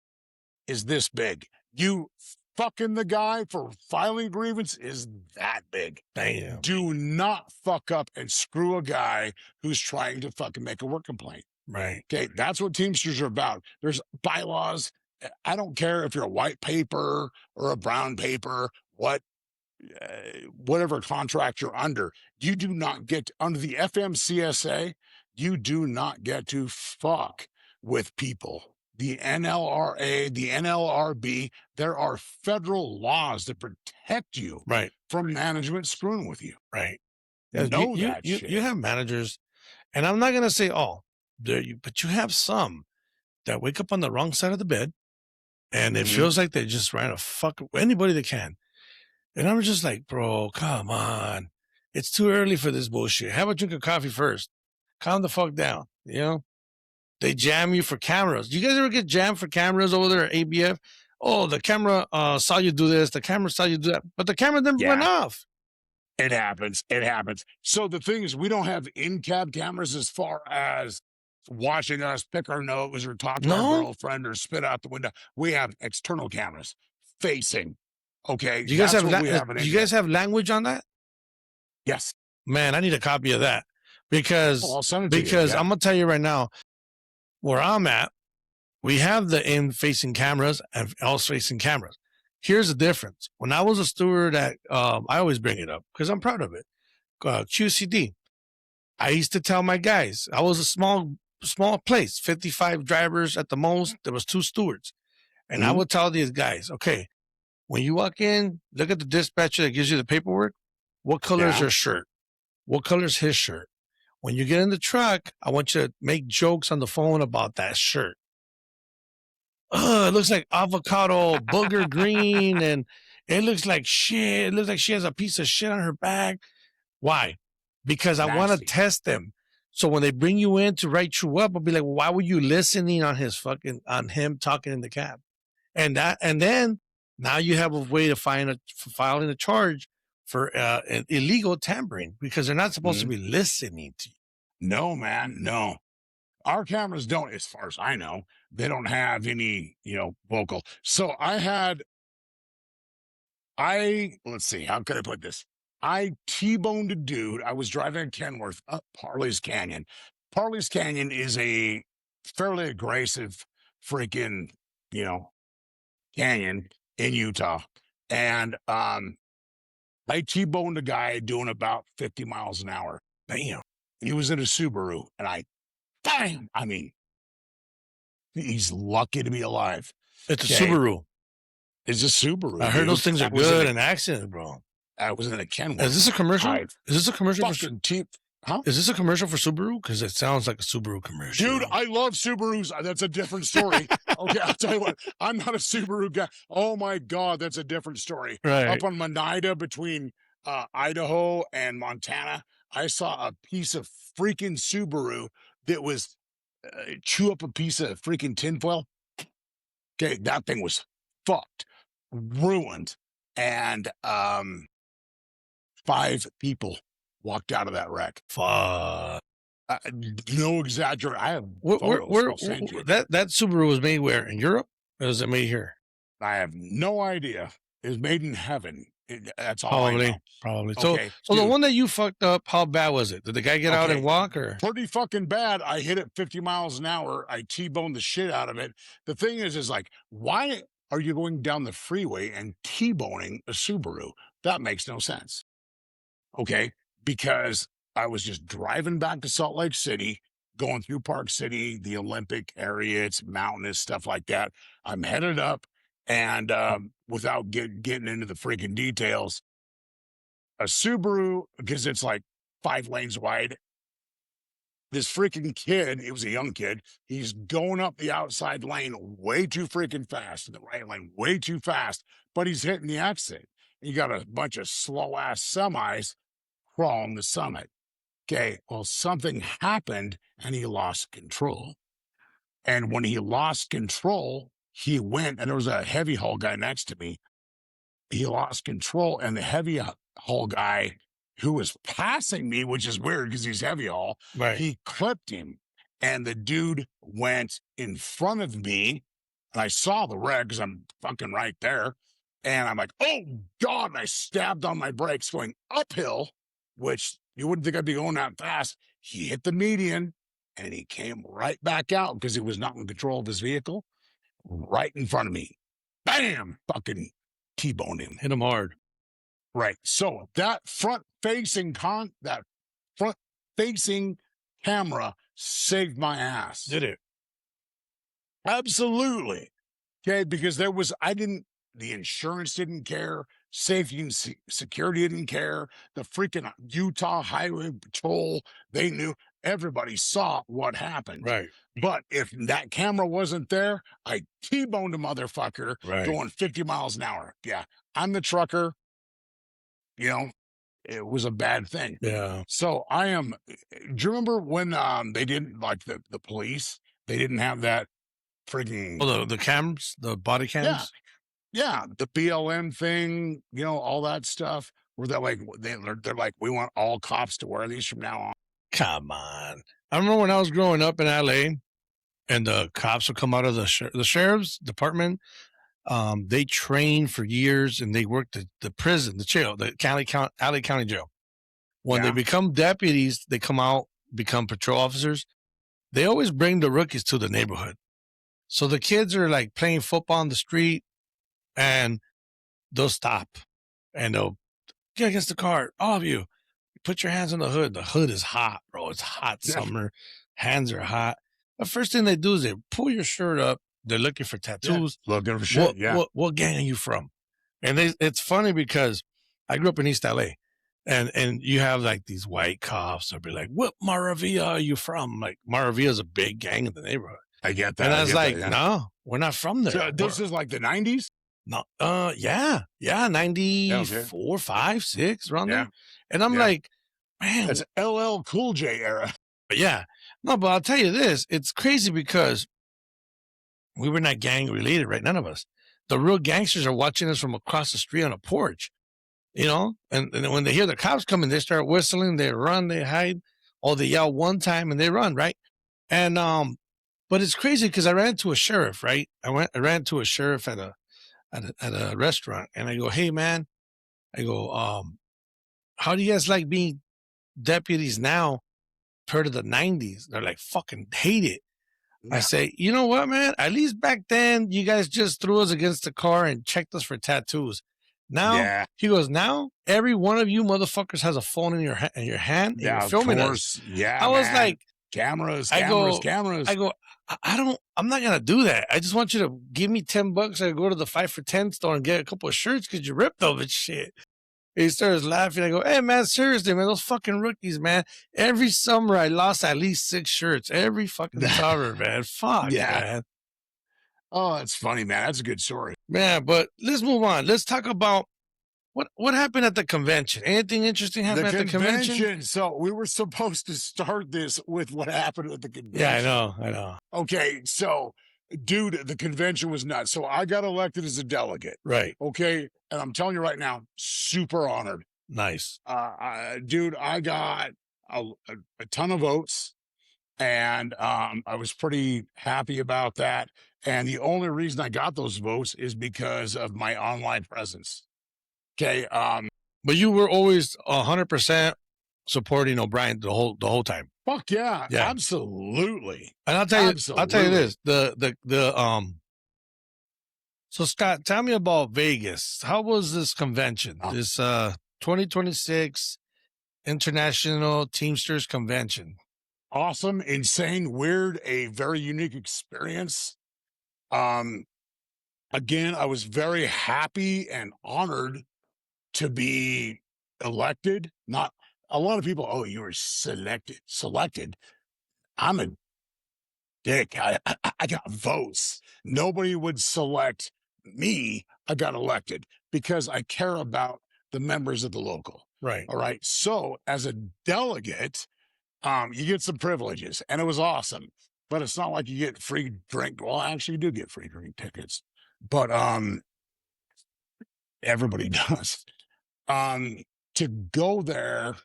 is this big. You fucking the guy for filing grievance is that big. Damn. Do not fuck up and screw a guy who's trying to fucking make a work complaint. Right. Okay, that's what Teamsters are about. There's bylaws. I don't care if you're a white paper or a brown paper, whatever contract you're under. You do not get, under the FMCSA, you do not get to fuck with people. The NLRA, the NLRB, there are federal laws that protect you Right. from management screwing with you. Right. Know that you, shit. you have managers, and I'm not going to say all, but you have some that wake up on the wrong side of the bed, and it feels like they just trying to fuck anybody they can. And I'm just like, bro, come on. It's too early for this bullshit. Have a drink of coffee first. Calm the fuck down, you know? They jam you for cameras. You guys ever get jammed for cameras over there at ABF? Oh, the camera saw you do this. The camera saw you do that. But the camera never went off. It happens. It happens. So the thing is, we don't have in-cab cameras as far as watching us pick our nose or talk to our girlfriend or spit out the window. We have external cameras facing. Okay. Do you guys do you guys have language on that? Yes. Man, I need a copy of that because I'll send it to you. because Yeah. I'm gonna tell you right now, where I'm at, we have the in-facing cameras and else-facing cameras. Here's the difference. When I was a steward at, I always bring it up because I'm proud of it. QCD. I used to tell my guys, I was a small place, 55 drivers at the most. There was 2 stewards. And I would tell these guys, okay, when you walk in, look at the dispatcher that gives you the paperwork. What color is your shirt? What color is his shirt? When you get in the truck, I want you to make jokes on the phone about that shirt. It looks like avocado, booger green, and it looks like shit. It looks like she has a piece of shit on her back. Why? Because I want to test them. So when they bring you in to write you up, I'll be like, well, why were you listening on him talking in the cab? And then now you have a way to filing a charge for an illegal tampering because they're not supposed to be listening to you. No, man, no. Our cameras don't, as far as I know, they don't have any, vocal. So let's see, how could I put this? I T-boned a dude. I was driving in Kenworth up Parley's Canyon. Parley's Canyon is a fairly aggressive freaking, canyon in Utah. And I T-boned a guy doing about 50 miles an hour. Damn. He was in a Subaru, and he's lucky to be alive. It's a Subaru. It's a Subaru. I heard those things are good in accidents, bro. I was in a Kenworth. Is this a commercial? Is this a commercial for Huh? Is this a commercial for Subaru? Because it sounds like a Subaru commercial. Dude, I love Subarus. That's a different story. Okay, I'll tell you what. I'm not a Subaru guy. Oh my God, that's a different story. Right. Up on Monida between Idaho and Montana, I saw a piece of freaking Subaru that was chew up a piece of freaking tinfoil. Okay, that thing was fucked, ruined, and 5 people walked out of that wreck. Fuck. No exaggeration. I have photos. I'll send you. That Subaru was made where? In Europe? Or was it made here? I have no idea. It was made in heaven. That's all I know. Probably. Okay, so the one that you fucked up, how bad was it? Did the guy get out and walk or? Pretty fucking bad. I hit it 50 miles an hour. I T-boned the shit out of it. The thing is like, why are you going down the freeway and T-boning a Subaru? That makes no sense. Okay, because I was just driving back to Salt Lake City, going through Park City, the Olympic area, it's mountainous, stuff like that. I'm headed up, and without getting into the freaking details, a Subaru, because it's like 5 lanes wide, this freaking kid, it was a young kid, he's going up the outside lane way too freaking fast, the right lane way too fast, but he's hitting the exit. You got a bunch of slow ass semis crawling the summit. Okay, well, something happened and he lost control. And when he lost control, he went, and there was a heavy haul guy next to me. He lost control, and the heavy haul guy who was passing me, which is weird because he's heavy haul, Right. he clipped him, and the dude went in front of me, and I saw the wreck because I'm fucking right there. And I'm like, oh God, and I stabbed on my brakes going uphill, which you wouldn't think I'd be going that fast. He hit the median, and he came right back out because he was not in control of his vehicle, right in front of me. Bam! Fucking T-boned him. Hit him hard. Right. So that front-facing camera saved my ass. Did it? Absolutely. Okay, because the insurance didn't care, safety and security didn't care, the freaking Utah Highway Patrol, they knew, everybody saw what happened. Right. But if that camera wasn't there, I T-boned a motherfucker Right. going 50 miles an hour. Yeah, I'm the trucker. You know, it was a bad thing. Yeah. So do you remember when they didn't, like the police, they didn't have that freaking... Oh, the cams, the body cams? Yeah, the BLM thing, you know, all that stuff, where they're like, they're like, we want all cops to wear these from now on. Come on. I remember when I was growing up in LA and the cops would come out of the sheriff's department. They trained for years and they worked the prison, the jail, the LA County jail. When they become deputies, they come out, become patrol officers. They always bring the rookies to the neighborhood. So the kids are like playing football on the street and they'll stop and they'll get against the car. All of you, put your hands on the hood. The hood is hot, bro. It's hot summer. Hands are hot. The first thing they do is they pull your shirt up. They're looking for tattoos. Yeah, looking for shit. What gang are you from? And it's funny because I grew up in East LA, and you have like these white cops. They'll be like, "What Maravilla are you from?" Like Maravilla is a big gang in the neighborhood. I get that. And I was like, "No, we're not from there." So this is like the 90s. No, yeah, 94, 5, 6, around there. And I'm like, man, that's LL Cool J era. Yeah, no, but I'll tell you this: it's crazy because we were not gang related, right? None of us. The real gangsters are watching us from across the street on a porch, you know? And when they hear the cops coming, they start whistling, they run, they hide, or they yell one time and they run, right? And, but it's crazy because I ran into a sheriff, right? I ran to a sheriff at a restaurant and I go, "Hey man," I go, "how do you guys like being deputies now compared to the 90s? They're like, "Fucking hate it." I say, "You know what, man? At least back then, you guys just threw us against the car and checked us for tattoos. Now," he goes, "now every one of you motherfuckers has a phone in your hand and you're filming us." Yeah, I was like, cameras. I go, "I'm not gonna do that. I just want you to give me $10. I go to the 5 for 10 store and get a couple of shirts because you ripped over shit." He starts laughing. I go, "Hey, man, seriously, man, those fucking rookies, man. Every summer I lost at least 6 shirts. Every fucking summer, man. Fuck, man." Oh, that's funny, man. That's a good story. Man, but let's move on. Let's talk about what happened at the convention. Anything interesting happened at the convention? So we were supposed to start this with what happened at the convention. Yeah, I know. Okay, so, dude, the convention was nuts. So I got elected as a delegate. Right. Okay, and I'm telling you right now, super honored. Nice. Dude, I got a ton of votes, and I was pretty happy about that. And the only reason I got those votes is because of my online presence. Okay. But you were always 100% supporting O'Brien the whole time. Fuck yeah, absolutely. And I'll tell you this: So Scott, tell me about Vegas. How was this convention? This 2026 International Teamsters Convention. Awesome, insane, weird, a very unique experience. Again, I was very happy and honored to be elected. Not a lot of people, "Oh, you were selected." I'm a dick. I got votes. Nobody would select me. I got elected. because I care about the members of the local. Right. All right. So as a delegate, you get some privileges, and it was awesome. But it's not like you get free drink. Well, actually, you do get free drink tickets, but everybody does. To go there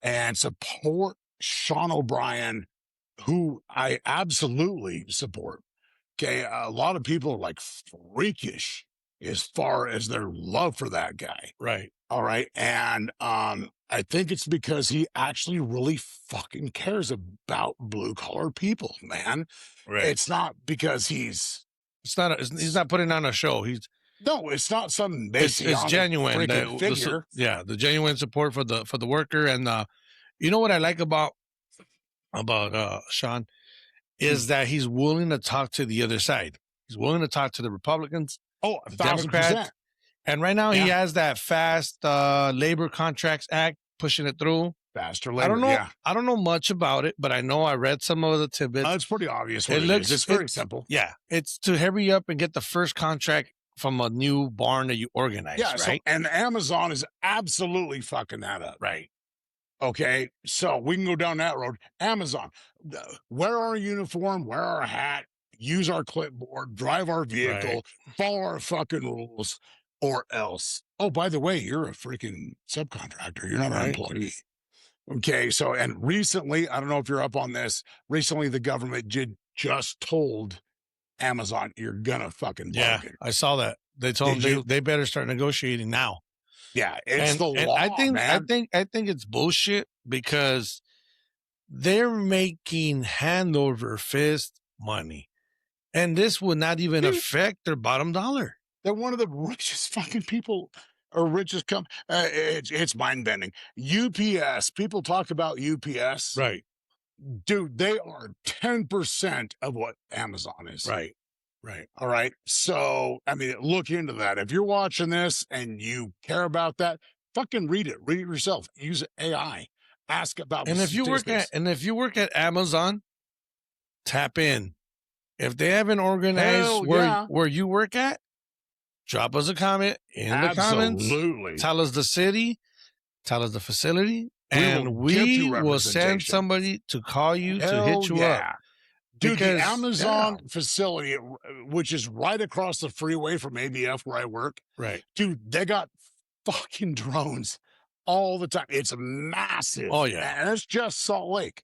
and support Sean O'Brien, who I absolutely support. Okay, a lot of people are like freakish as far as their love for that guy. Right. All right. And I think it's because he actually really fucking cares about blue collar people, man. Right. It's not because he's not putting on a show. it's not some It's genuine. figure. The genuine support for the worker. And you know what I like about Sean is that he's willing to talk to the other side. He's willing to talk to the Republicans, Oh, the 1,000%. Democrats. And right now he Yeah. has that fast Labor Contracts Act pushing it through. Faster labor. I don't know. Yeah. I don't know much about it, but I know I read some of the tidbits. It's pretty obvious what It it looks- is. It's very simple. Yeah, it's to hurry up and get the first contract from a new barn that you organize. Yeah. Right. And Amazon is absolutely fucking that up. Right. Okay. So we can go down that road. Amazon, wear our uniform, wear our hat, use our clipboard, drive our vehicle, follow our fucking rules, or else. Oh, by the way, you're a freaking subcontractor. You're not an employee. Okay. So, and recently, I don't know if you're up on this, recently the government just told Amazon, you're gonna fucking bargain. I saw that. They told Did them you? they better start negotiating now. Yeah. It's the law, I think man. I think it's bullshit because they're making hand over fist money. And this would not even Dude. affect their bottom dollar. They're one of the richest fucking people or richest it's mind bending. UPS, people talk about UPS. Right. Dude, they are 10% of what Amazon is. Right. Right. All right. So, I mean, look into that. If you're watching this and you care about that, fucking read it yourself. Use AI. Ask about And the if you work at Amazon, tap in. If they haven't organized Hell yeah. where you work at, drop us a comment in the comments. Absolutely. Tell us the city, tell us the facility, We and will give you we will send representation. somebody to call you to Hell hit you yeah. up. Dude, Because- the Amazon facility, which is right across the freeway from ABF where I work, Right. dude, they got fucking drones all the time. It's massive. Oh, yeah. And it's just Salt Lake.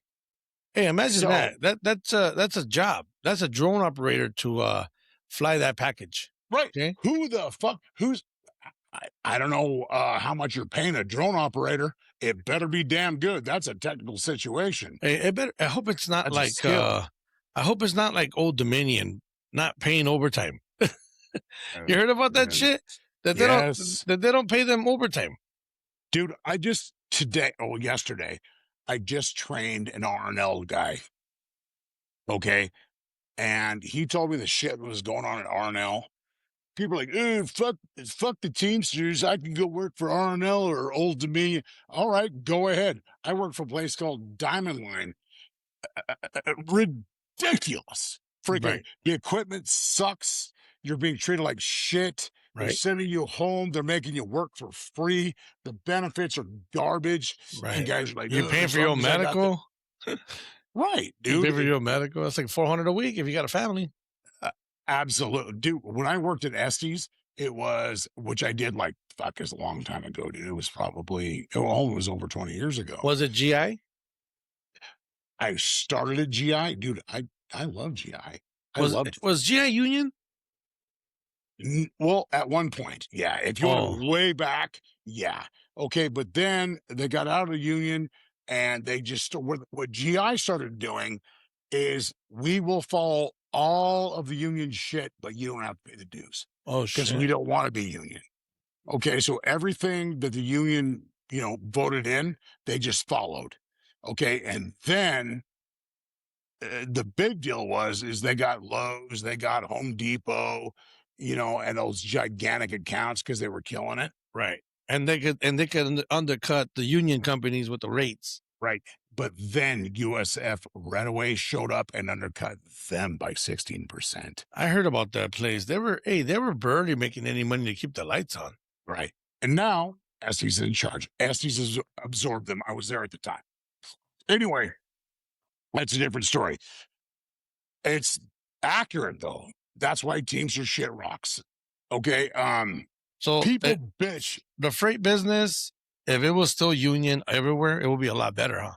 Hey, imagine So- that's a job. That's a drone operator to fly that package. Right. Okay. Who the fuck? I don't know how much you're paying a drone operator. It better be damn good. That's a technical situation. Hey, I hope it's not That's a like skill. I hope it's not like Old Dominion not paying overtime. You heard about that shit? That they Yes. don't pay them overtime. Dude, yesterday, I just trained an R&L guy. Okay. And he told me the shit that was going on at R&L. People are like, fuck the Teamsters. I can go work for R&L or Old Dominion. All right, go ahead. I work for a place called Diamond Line. Ridiculous. Freaking, Right. the equipment sucks. You're being treated like shit. They're Right. sending you home. They're making you work for free. The benefits are garbage. Right. And guys are like, You're paying as for your long as I got the-" medical. Right, You dude. pay for your medical. That's like $400 a week if you got a family. Absolutely. Dude, when I worked at Estes, it was, which I did like, fuck, it's a long time ago, dude. It was probably, it was over 20 years ago. Was it GI? I started at GI. Dude, I love GI. I loved it. Was GI union? Well, at one point, yeah. If you Oh. went way back, yeah. Okay, but then they got out of the union and they just, what GI started doing is we will follow all of the union shit, but you don't have to pay the dues. Oh Because shit. we don't want to be union. Okay, so everything that the union, voted in, they just followed. Okay, and then the big deal is they got Lowe's, they got Home Depot, and those gigantic accounts because they were killing it. Right. And they could undercut the union companies with the rates. Right. But then USF right away showed up and undercut them by 16%. I heard about that place. They were barely making any money to keep the lights on. Right. And now Estes is in charge. Estes has absorbed them. I was there at the time. Anyway, that's a different story. It's accurate though. That's why Teamster shit rocks. Okay. So People bitch. the freight business, if it was still union everywhere, it would be a lot better, huh?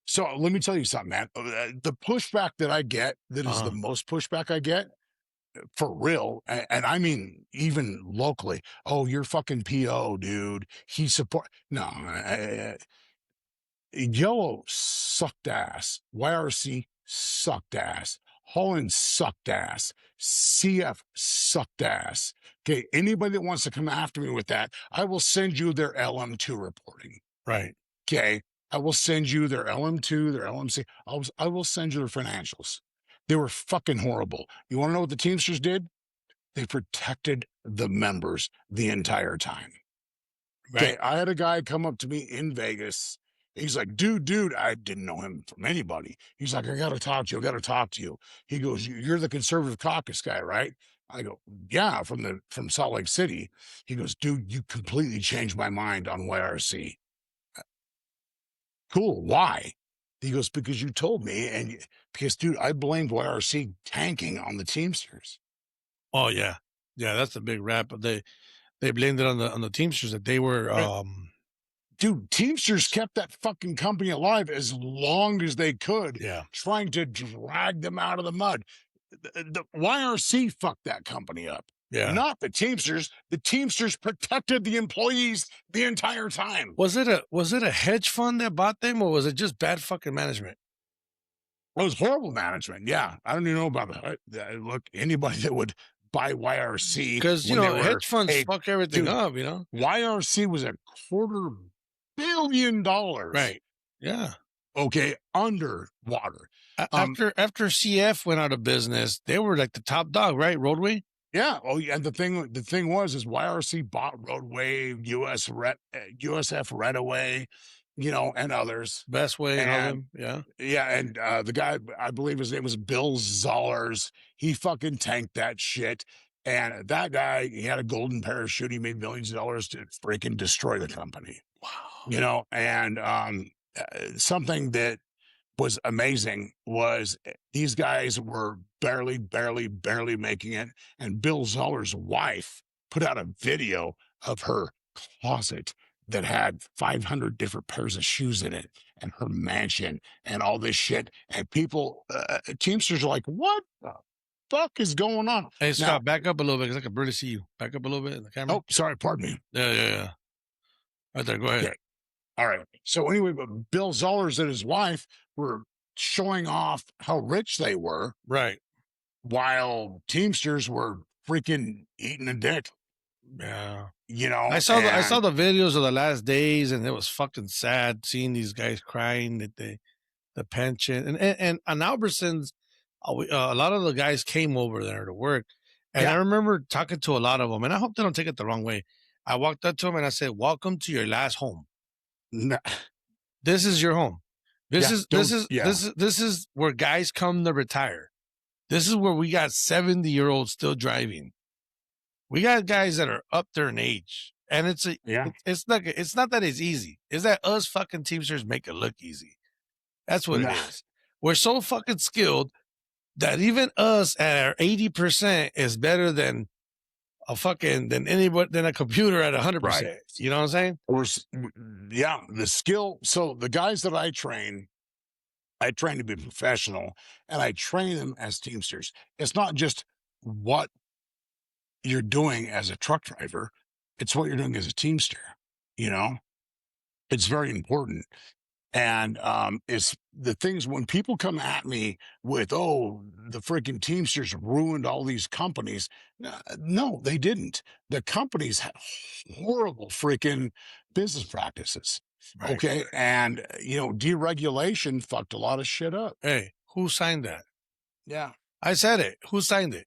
So let me tell you something, man. The pushback that I get, that is the most pushback I get, for real, and I mean even locally. Oh, you're fucking PO, dude. He support. No, Yellow sucked ass. YRC sucked ass. Holland sucked ass. CF sucked ass. Okay, anybody that wants to come after me with that, I will send you their LM2 reporting. Right. Okay, I will send you their LM2, their LMC. I will send you their financials. They were fucking horrible. You want to know what the Teamsters did? They protected the members the entire time. Right. Okay, I had a guy come up to me in Vegas. He's like, dude, I didn't know him from anybody. He's like, I got to talk to you. He goes, you're the conservative caucus guy, right? I go, yeah, from Salt Lake City. He goes, dude, you completely changed my mind on YRC. Cool. Why? He goes, because you told me, because, dude, I blamed YRC tanking on the Teamsters. Oh yeah. That's a big rap. They blamed it on the Teamsters that they were. Dude, Teamsters kept that fucking company alive as long as they could. Yeah. Trying to drag them out of the mud. The YRC fucked that company up. Yeah. Not the Teamsters. The Teamsters protected the employees the entire time. Was it a hedge fund that bought them, or was it just bad fucking management? It was horrible management. Yeah. I don't even know about that. Look, anybody that would buy YRC. Because, hedge funds fuck everything up, YRC was $250 million. Right. Yeah. Okay. Underwater. After CF went out of business, they were like the top dog, right? Roadway. Yeah. Oh, yeah. And the thing was YRC bought Roadway, USF Redaway, and others. Best Way and all them. Yeah. Yeah. And the guy, I believe his name was Bill Zollers. He fucking tanked that shit. And that guy, he had a golden parachute. He made millions of dollars to freaking destroy the company. Wow. And something that was amazing was these guys were barely making it. And Bill Zoller's wife put out a video of her closet that had 500 different pairs of shoes in it and her mansion and all this shit. And people, Teamsters are like, what the fuck is going on? Hey, Scott, back up a little bit because I can barely see you. Back up a little bit in the camera. Oh, sorry. Pardon me. Yeah. Right there. Go ahead. Okay. All right. So anyway, but Bill Zollers and his wife were showing off how rich they were. Right. While Teamsters were freaking eating a dick. Yeah. I saw the videos of the last days, and it was fucking sad seeing these guys crying that the pension and on Albertsons, a lot of the guys came over there to work, and I remember talking to a lot of them, and I hope they don't take it the wrong way. I walked up to them and I said, "Welcome to your last home. Nah. This is your home. This is where guys come to retire. This is where we got 70-year-olds still driving. We got guys that are up there in age, and it's not that it's easy. It's that us fucking Teamsters make it look easy. That's what it is. We're so fucking skilled that even us at our 80% is better than a computer at 100%. Right. You know what I'm saying? The skill. So the guys that I train to be professional, and I train them as Teamsters. It's not just what you're doing as a truck driver. It's what you're doing as a Teamster. It's very important. And it's the things when people come at me with, oh, the freaking Teamsters ruined all these companies. No, they didn't. The companies had horrible freaking business practices. Right. Okay. And, deregulation fucked a lot of shit up. Hey, who signed that? Yeah. I said it. Who signed it?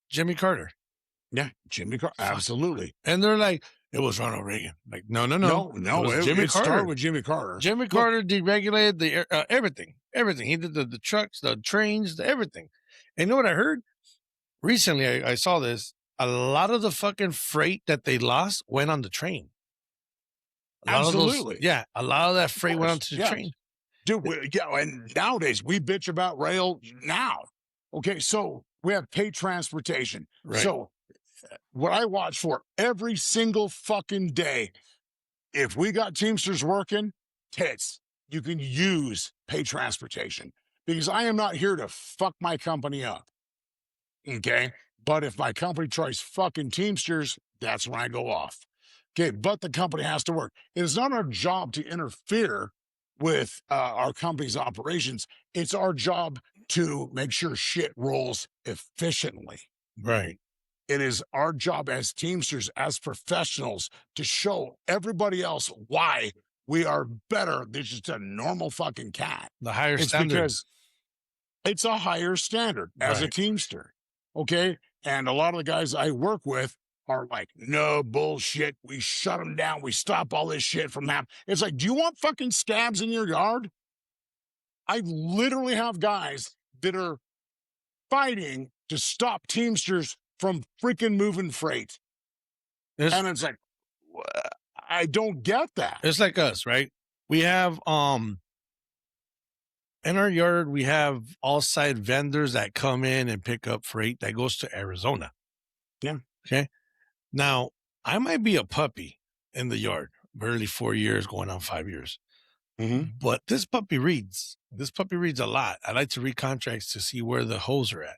Jimmy Carter. Yeah. Jimmy Carter. Absolutely. And they're like, It was Ronald Reagan. Like, no. No, It was it started with Jimmy Carter. Jimmy Carter deregulated the everything. Everything. He did the trucks, the trains, everything. And you know what I heard? Recently, I saw this. A lot of the fucking freight that they lost went on the train. Absolutely. A lot of that freight went onto the train. Dude, and nowadays we bitch about rail now. Okay, so we have paid transportation. Right. So what I watch for every single fucking day, if we got Teamsters working, tits, you can use paid transportation because I am not here to fuck my company up. Okay, but if my company tries fucking Teamsters, that's when I go off. Okay, but the company has to work. It is not our job to interfere with our company's operations. It's our job to make sure shit rolls efficiently. Right. It is our job as Teamsters, as professionals, to show everybody else why we are better than just a normal fucking cat. The higher It's standard. because it's a higher standard as a Right. Teamster. Okay. And a lot of the guys I work with are like, no bullshit. We shut them down. We stop all this shit from happening. It's like, do you want fucking scabs in your yard? I literally have guys that are fighting to stop Teamsters from freaking moving freight. It's, And it's like, I don't get that. it's like us, right? We have in our yard, we have all-side vendors that come in and pick up freight that goes to Arizona. Yeah. Okay. Now, I might be a puppy in the yard, barely 4 years, going on 5 years. Mm-hmm. But this puppy reads. This puppy reads a lot. I like to read contracts to see where the holes are at.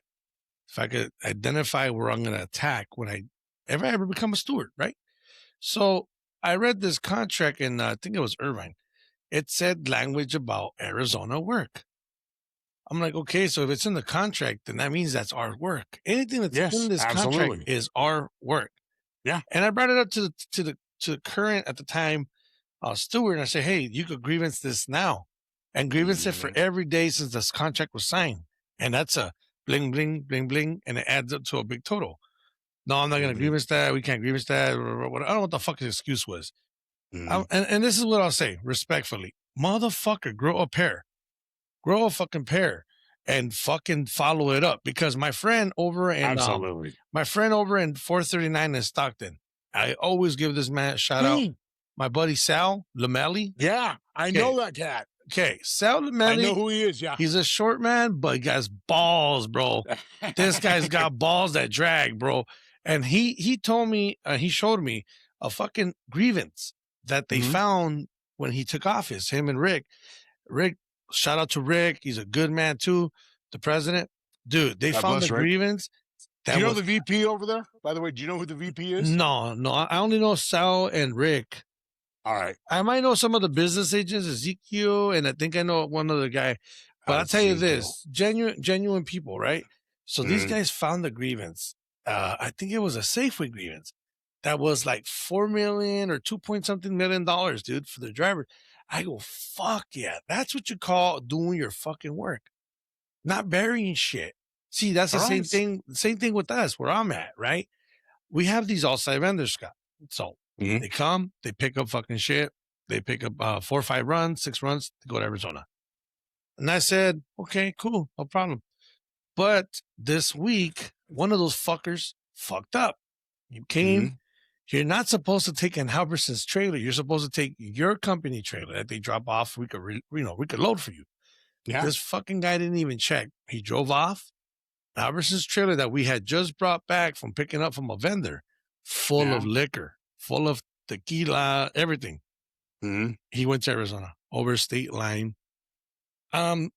If I could identify where I'm going to attack when I ever become a steward, right? So I read this contract in, I think it was Irvine. It said language about Arizona work. I'm like, okay, so if it's in the contract, then that means that's our work. Anything that's Yes, in this absolutely. contract is our work. Yeah. And I brought it up to the current at the time steward, and I said, hey, you could grievance this now, and grievance it for every day since this contract was signed, and that's a bling bling bling bling, and it adds up to a big total. No, I'm not going to grievance that. We can't grievance that. I don't know what the fuck his excuse was. And this is what I'll say respectfully, motherfucker, grow a pair. Grow a fucking pair and fucking follow it up, because my friend over in Absolutely. my friend over in 439 in Stockton, I always give this man a shout out. My buddy Sal Lamelli. Yeah, I know that cat. Okay, Sal I Lamelli. know who he is. Yeah. He's a short man, but he got balls, bro. This guy's got balls that drag, bro. And he told me, he showed me a fucking grievance that they found when he took office, him and Rick. Rick, shout out to Rick. He's a good man too. The president. Dude, they God found bless the Rick. grievance. Do you know the VP over there? By the way, do you know who the VP is? No. I only know Sal and Rick. All right. I might know some of the business agents, Ezekiel, and I think I know one other guy. But I'll tell you this, genuine people, right? So these guys found the grievance. I think it was a Safeway grievance that was like $4 million or 2-point-something million, dude, for the driver. I go, fuck yeah. That's what you call doing your fucking work, not burying shit. See, that's the same thing with us where I'm at, right? We have these all-side vendors, Scott. So they come, they pick up fucking shit. They pick up 4 or 5 runs, 6 runs to go to Arizona. And I said, okay, cool, no problem. But this week, one of those fuckers fucked up. You came, you're not supposed to take an Halberson's trailer. You're supposed to take your company trailer that they drop off. We could, we could load for you. Yeah. This fucking guy didn't even check. He drove off. Halberson's trailer that we had just brought back from picking up from a vendor, full of liquor, full of tequila, everything. He went to Arizona over state line. I'm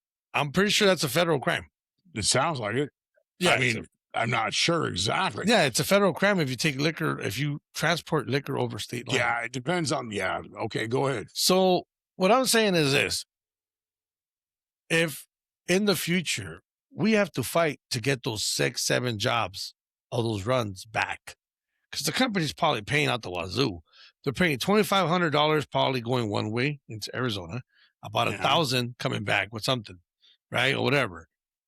pretty sure that's a federal crime. It sounds like it. Yeah, I mean, I'm not sure exactly. Yeah, it's a federal crime if you take liquor, if you transport liquor over state line. Yeah, it depends on. Yeah. Okay, go ahead. So what I'm saying is this: if in the future we have to fight to get those 6, 7 jobs, all those runs back, because the company's probably paying out the wazoo. They're paying $2,500 probably going one way into Arizona, about $1,000 coming back with something, right, or whatever.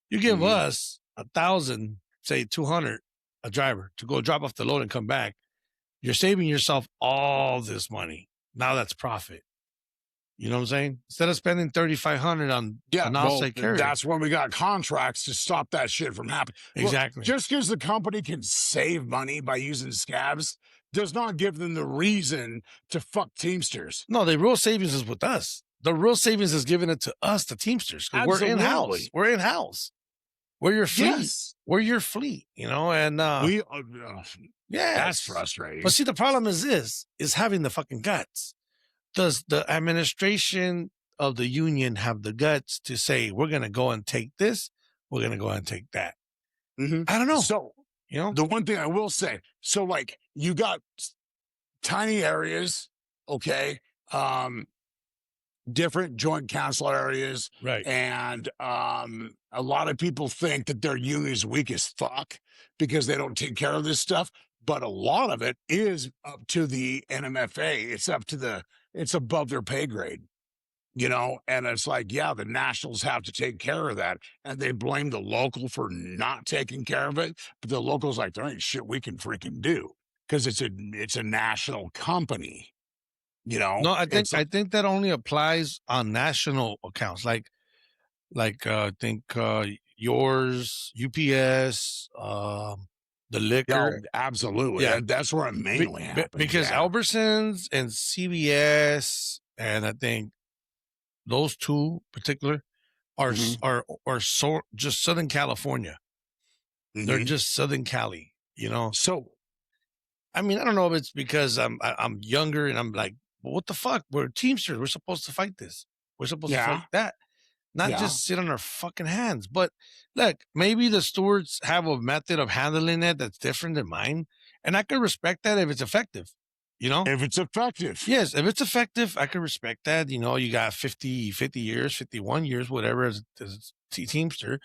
You give us $1,000, say 200, a driver to go drop off the load and come back. You're saving yourself all this money. Now that's profit. You know what I'm saying? Instead of spending $3,500 on an outside carrier. That's when we got contracts to stop that shit from happening. Exactly. Look, just because the company can save money by using scabs does not give them the reason to fuck Teamsters. No, the real savings is with us. The real savings is giving it to us, the Teamsters. We're in-house. We're in-house. We're your fleet. Yes. We're your fleet, you know, and yeah, that's frustrating. But see, the problem is having the fucking guts. Does the administration of the union have the guts to say, we're going to go and take this, we're going to go and take that? Mm-hmm. I don't know. So, you know, the one thing I will say, so like you got tiny areas, okay, different joint council areas, right? And a lot of people think that their union is weak as fuck because they don't take care of this stuff. But a lot of it is up to the NMFA. It's above their pay grade, you know? And it's like, yeah, the nationals have to take care of that. And they blame the local for not taking care of it. But the local's like, there ain't shit we can freaking do because it's a national company, you know? No, I think that only applies on national accounts. Like I think yours, UPS, the liquor. Oh, absolutely. Yeah. That's where it mainly happens. Because Albertsons and CVS, and I think those two particular are so just Southern California. Mm-hmm. They're just Southern Cali, you know? So, I mean, I don't know if it's because I'm younger and I'm like, well, what the fuck? We're Teamsters. We're supposed to fight this. We're supposed to fight that. Not just sit on our fucking hands. But look, maybe the stewards have a method of handling it that's different than mine. And I can respect that if it's effective, you know? If it's effective. Yes, if it's effective, I can respect that. You know, you got 50 years, 51 years, whatever, as Teamster.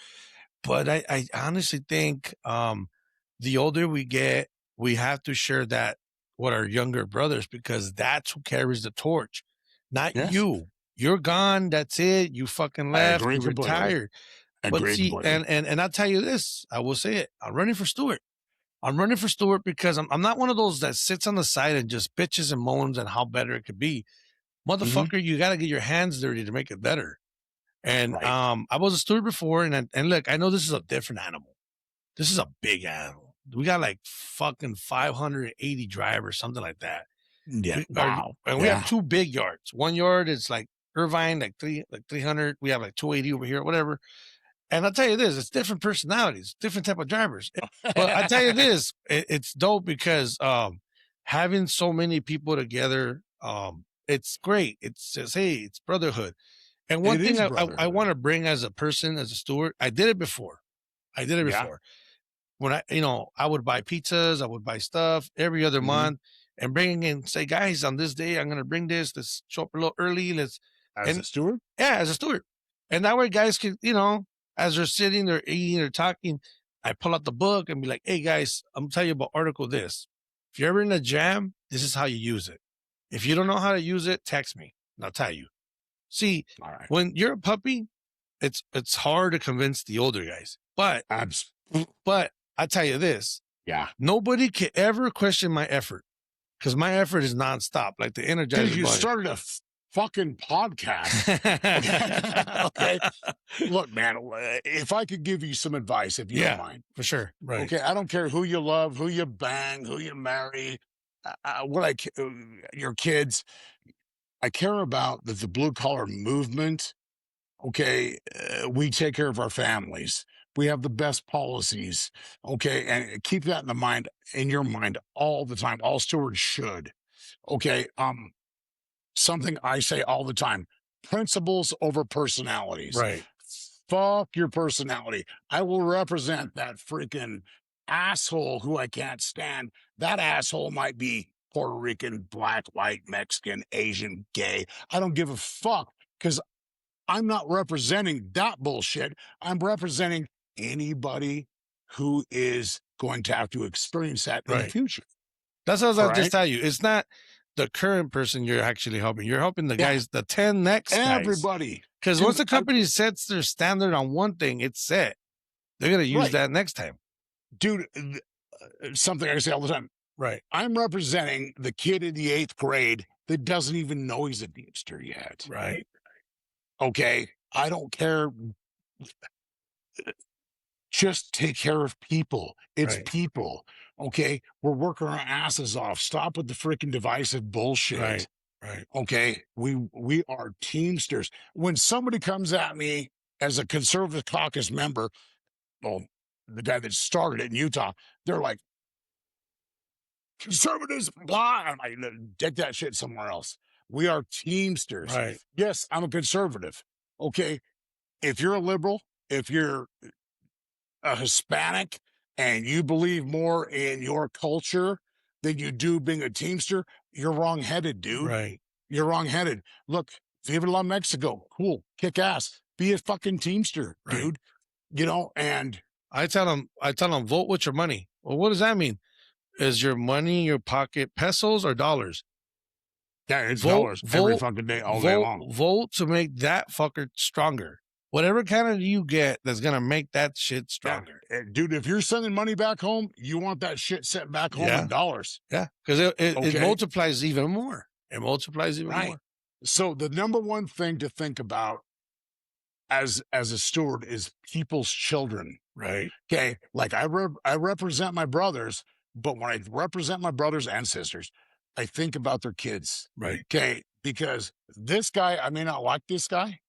But I honestly think the older we get, we have to share that with our younger brothers because that's who carries the torch, not you. You're gone. That's it. You fucking left. You retired. But see, and I'll tell you this. I will say it. I'm running for Stewart. I'm running for Stewart because I'm not one of those that sits on the side and just bitches and moans and how better it could be. Motherfucker, you got to get your hands dirty to make it better. And I was a Stewart before, and look, I know this is a different animal. This is a big animal. We got like fucking 580 drivers, something like that. Yeah. Wow. And we have two big yards. One yard is like Irvine, like 300. We have like 280 over here, whatever. And I'll tell you this, it's different personalities, different type of drivers. But I tell you this, it's dope because having so many people together, it's great. It's just, hey, it's brotherhood. And one thing I want to bring as a person, as a steward, I did it before. When I would buy pizzas, I would buy stuff every other month and bring in, say, guys, on this day, I'm going to bring this. Let's show up a little early. As a steward? Yeah, as a steward. And that way guys can, as they're sitting, they're eating, they're talking, I pull out the book and be like, hey guys, I'm going to tell you about article this. If you're ever in a jam, this is how you use it. If you don't know how to use it, text me and I'll tell you. See, when you're a puppy, it's hard to convince the older guys. But I tell you this. Yeah. Nobody can ever question my effort because my effort is nonstop. Like the Energizer Dude, you started a fucking podcast. Okay. Look, man, if I could give you some advice, if you don't mind. For sure. Right. Okay. I don't care who you love, who you bang, who you marry, your kids. I care about that the blue collar movement. Okay. We take care of our families. We have the best policies. Okay. And keep that in your mind all the time. All stewards should. Okay. Something I say all the time, principles over personalities. Right. Fuck your personality. I will represent that freaking asshole who I can't stand. That asshole might be Puerto Rican, black, white, Mexican, Asian, gay. I don't give a fuck because I'm not representing that bullshit. I'm representing anybody who is going to have to experience that in the future. That's what I was just telling you. It's not the current person you're actually helping. You're helping the guys, the 10 next guys. Everybody. Because once the company sets their standard on one thing, it's set. They're going to use that next time. Dude, something I say all the time. Right. I'm representing the kid in the 8th grade that doesn't even know he's a Teamster yet. Right. Okay. I don't care. Just take care of people. It's Right. people. Okay. We're working our asses off. Stop with the freaking divisive bullshit. Right. Right. Okay. We are Teamsters. When somebody comes at me as a conservative caucus member, well, the guy that started it in Utah, they're like, conservatives, blah. I'm like, take that shit somewhere else. We are Teamsters. Right. Yes, I'm a conservative. Okay. If you're a liberal, if you're a Hispanic and you believe more in your culture than you do being a Teamster, you're wrong-headed, dude. Right. You're wrong-headed. Look, Viva la Mexico. Cool. Kick ass. Be a fucking Teamster, Right. dude. You know, and I tell them, vote with your money. Well, what does that mean? Is your money in your pocket pesos or dollars? yeah, it's Vote- dollars every vote- fucking day, all day long. Vote to make that fucker stronger. Whatever candidate you get that's gonna make that shit stronger. Yeah. Dude, if you're sending money back home, you want that shit sent back home Yeah. in dollars. Yeah, because it Okay. multiplies even more. It multiplies even Right. more. So the number one thing to think about as a steward is people's children. Right. Okay, like I represent my brothers, but when I represent my brothers and sisters, I think about their kids. Right. Okay, because this guy, I may not like this guy.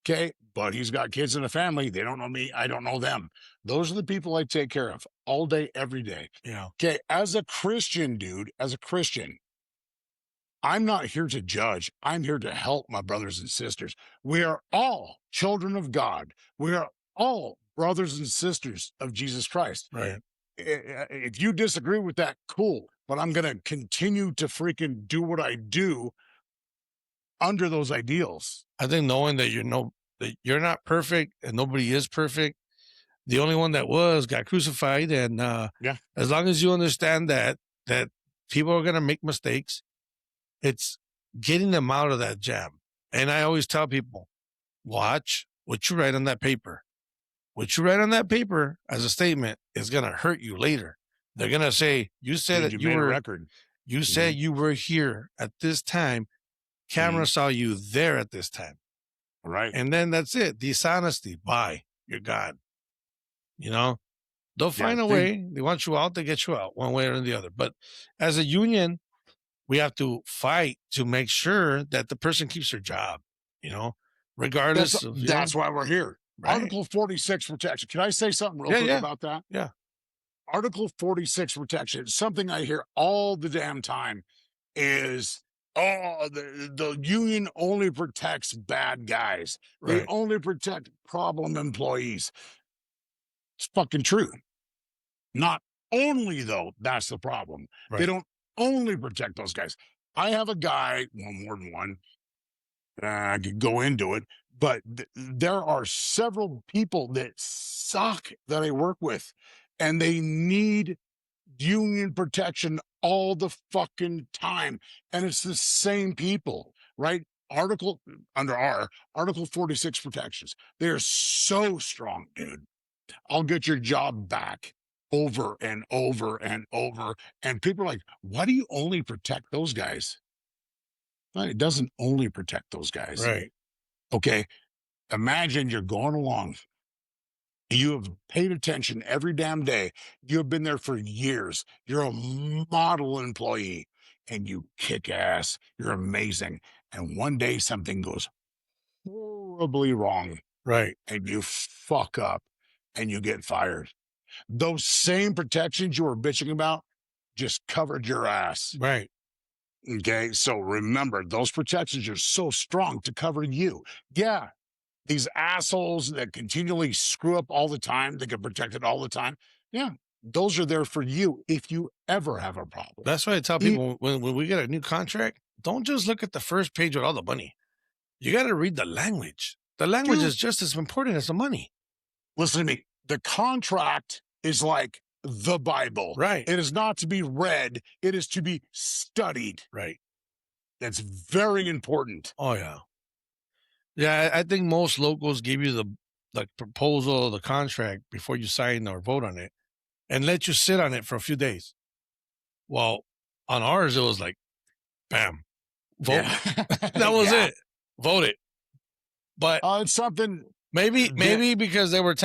Okay, but he's got kids and a family. They don't know me. I don't know them. Those are the people I take care of all day, every day. Yeah. Okay, as a Christian, dude, as a Christian, I'm not here to judge. I'm here to help my brothers and sisters. We are all children of God. We are all brothers and sisters of Jesus Christ. Right. If you disagree with that, cool. But I'm going to continue to freaking do what I do under those ideals. I think knowing that that you're not perfect and nobody is perfect. The only one that got crucified, and Yeah. as long as you understand that people are gonna make mistakes, it's getting them out of that jam. And I always tell people, watch what you write on that paper. What you write on that paper as a statement is gonna hurt you later. They're gonna say, you said that you you made a were record. you said you were here at this time. Camera saw you there at this time. Right. And then that's it. Dishonesty. Bye. You're gone. You know, they'll find a way. They want you out, they get you out one way or the other. But as a union, we have to fight to make sure that the person keeps their job, regardless That's, of. that's why we're here. Right. Article 46 protection. Can I say something real quick about that? Yeah. Article 46 protection, something I hear all the damn time is, the union only protects bad guys. They Right. only protect problem employees. It's fucking true. Not only, though, that's the problem. Right. They don't only protect those guys. I have a guy, well, more than one. I could go into it, but there are several people that suck that I work with, and they need union protection all the fucking time. And it's the same people, right? Article 46 protections. They are so strong, dude. I'll get your job back over and over and over. And people are like, why do you only protect those guys? Well, it doesn't only protect those guys. Right. Okay. Imagine you're going along. You have paid attention every damn day. You have been there for years. You're a model employee and you kick ass. You're amazing. And one day something goes horribly wrong Right. and you fuck up and you get fired. Those same protections you were bitching about just covered your ass. Right. Okay. So remember, those protections are so strong to cover you. Yeah. These assholes that continually screw up all the time, they get protected all the time. Yeah, those are there for you if you ever have a problem. That's why I tell people when we get a new contract, don't just look at the first page with all the money. You got to read the language. The language Dude. is just as important as the money. Listen to me. The contract is like the Bible. Right. It is not to be read. It is to be studied. Right. That's very important. Oh, yeah. Yeah, I think most locals give you the proposal, the contract before you sign or vote on it and let you sit on it for a few days. Well, on ours, it was like, bam, vote. Yeah. That was it. Vote it. But It's something. maybe because they were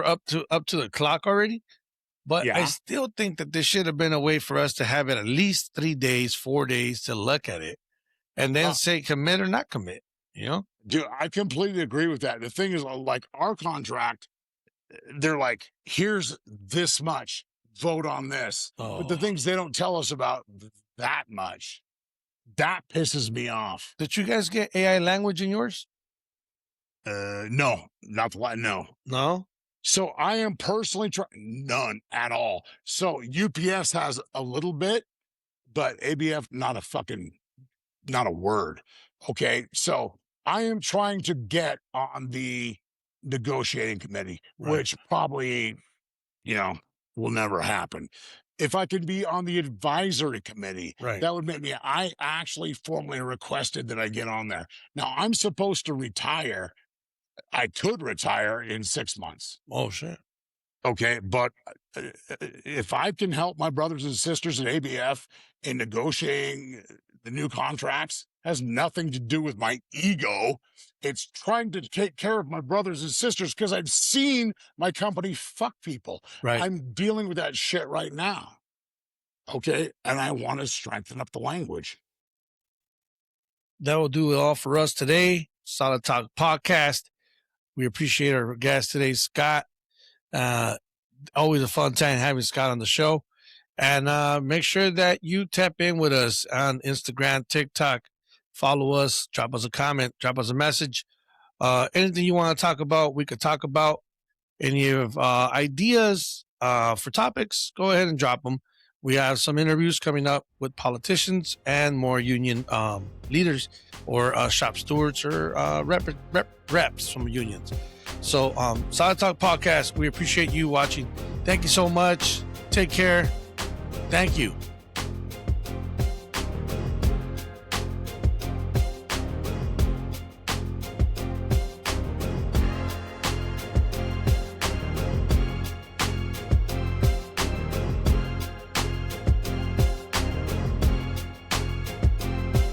up to the clock already. But I still think that there should have been a way for us to have it at least 3 days, 4 days to look at it, and then say commit or not commit. You know, Dude, I completely agree with that. The thing is, like our contract, they're like, here's this much, vote on this. But the things they don't tell us about that much, that pisses me off. Did you guys get AI language in yours? No, not the line. No. So I am personally trying none at all. So UPS has a little bit, but ABF not a word. Okay, so I am trying to get on the negotiating committee, which probably, will never happen. If I could be on the advisory committee, that would make me. I actually formally requested that I get on there. Now I'm supposed to retire. I could retire in 6 months. Oh, shit. Okay. But if I can help my brothers and sisters at ABF in negotiating the new contracts, has nothing to do with my ego. It's trying to take care of my brothers and sisters because I've seen my company fuck people. Right. I'm dealing with that shit right now. Okay. And I want to strengthen up the language. That will do it all for us today. Solid Talk Podcast. We appreciate our guest today, Scott. Always a fun time having Scott on the show. And make sure that you tap in with us on Instagram, TikTok. Follow us, drop us a comment, drop us a message. Anything you want to talk about, we could talk about. Any of ideas for topics, go ahead and drop them. We have some interviews coming up with politicians and more union leaders or shop stewards or reps from unions. So, Solid Talk Podcast, we appreciate you watching. Thank you so much. Take care. Thank you.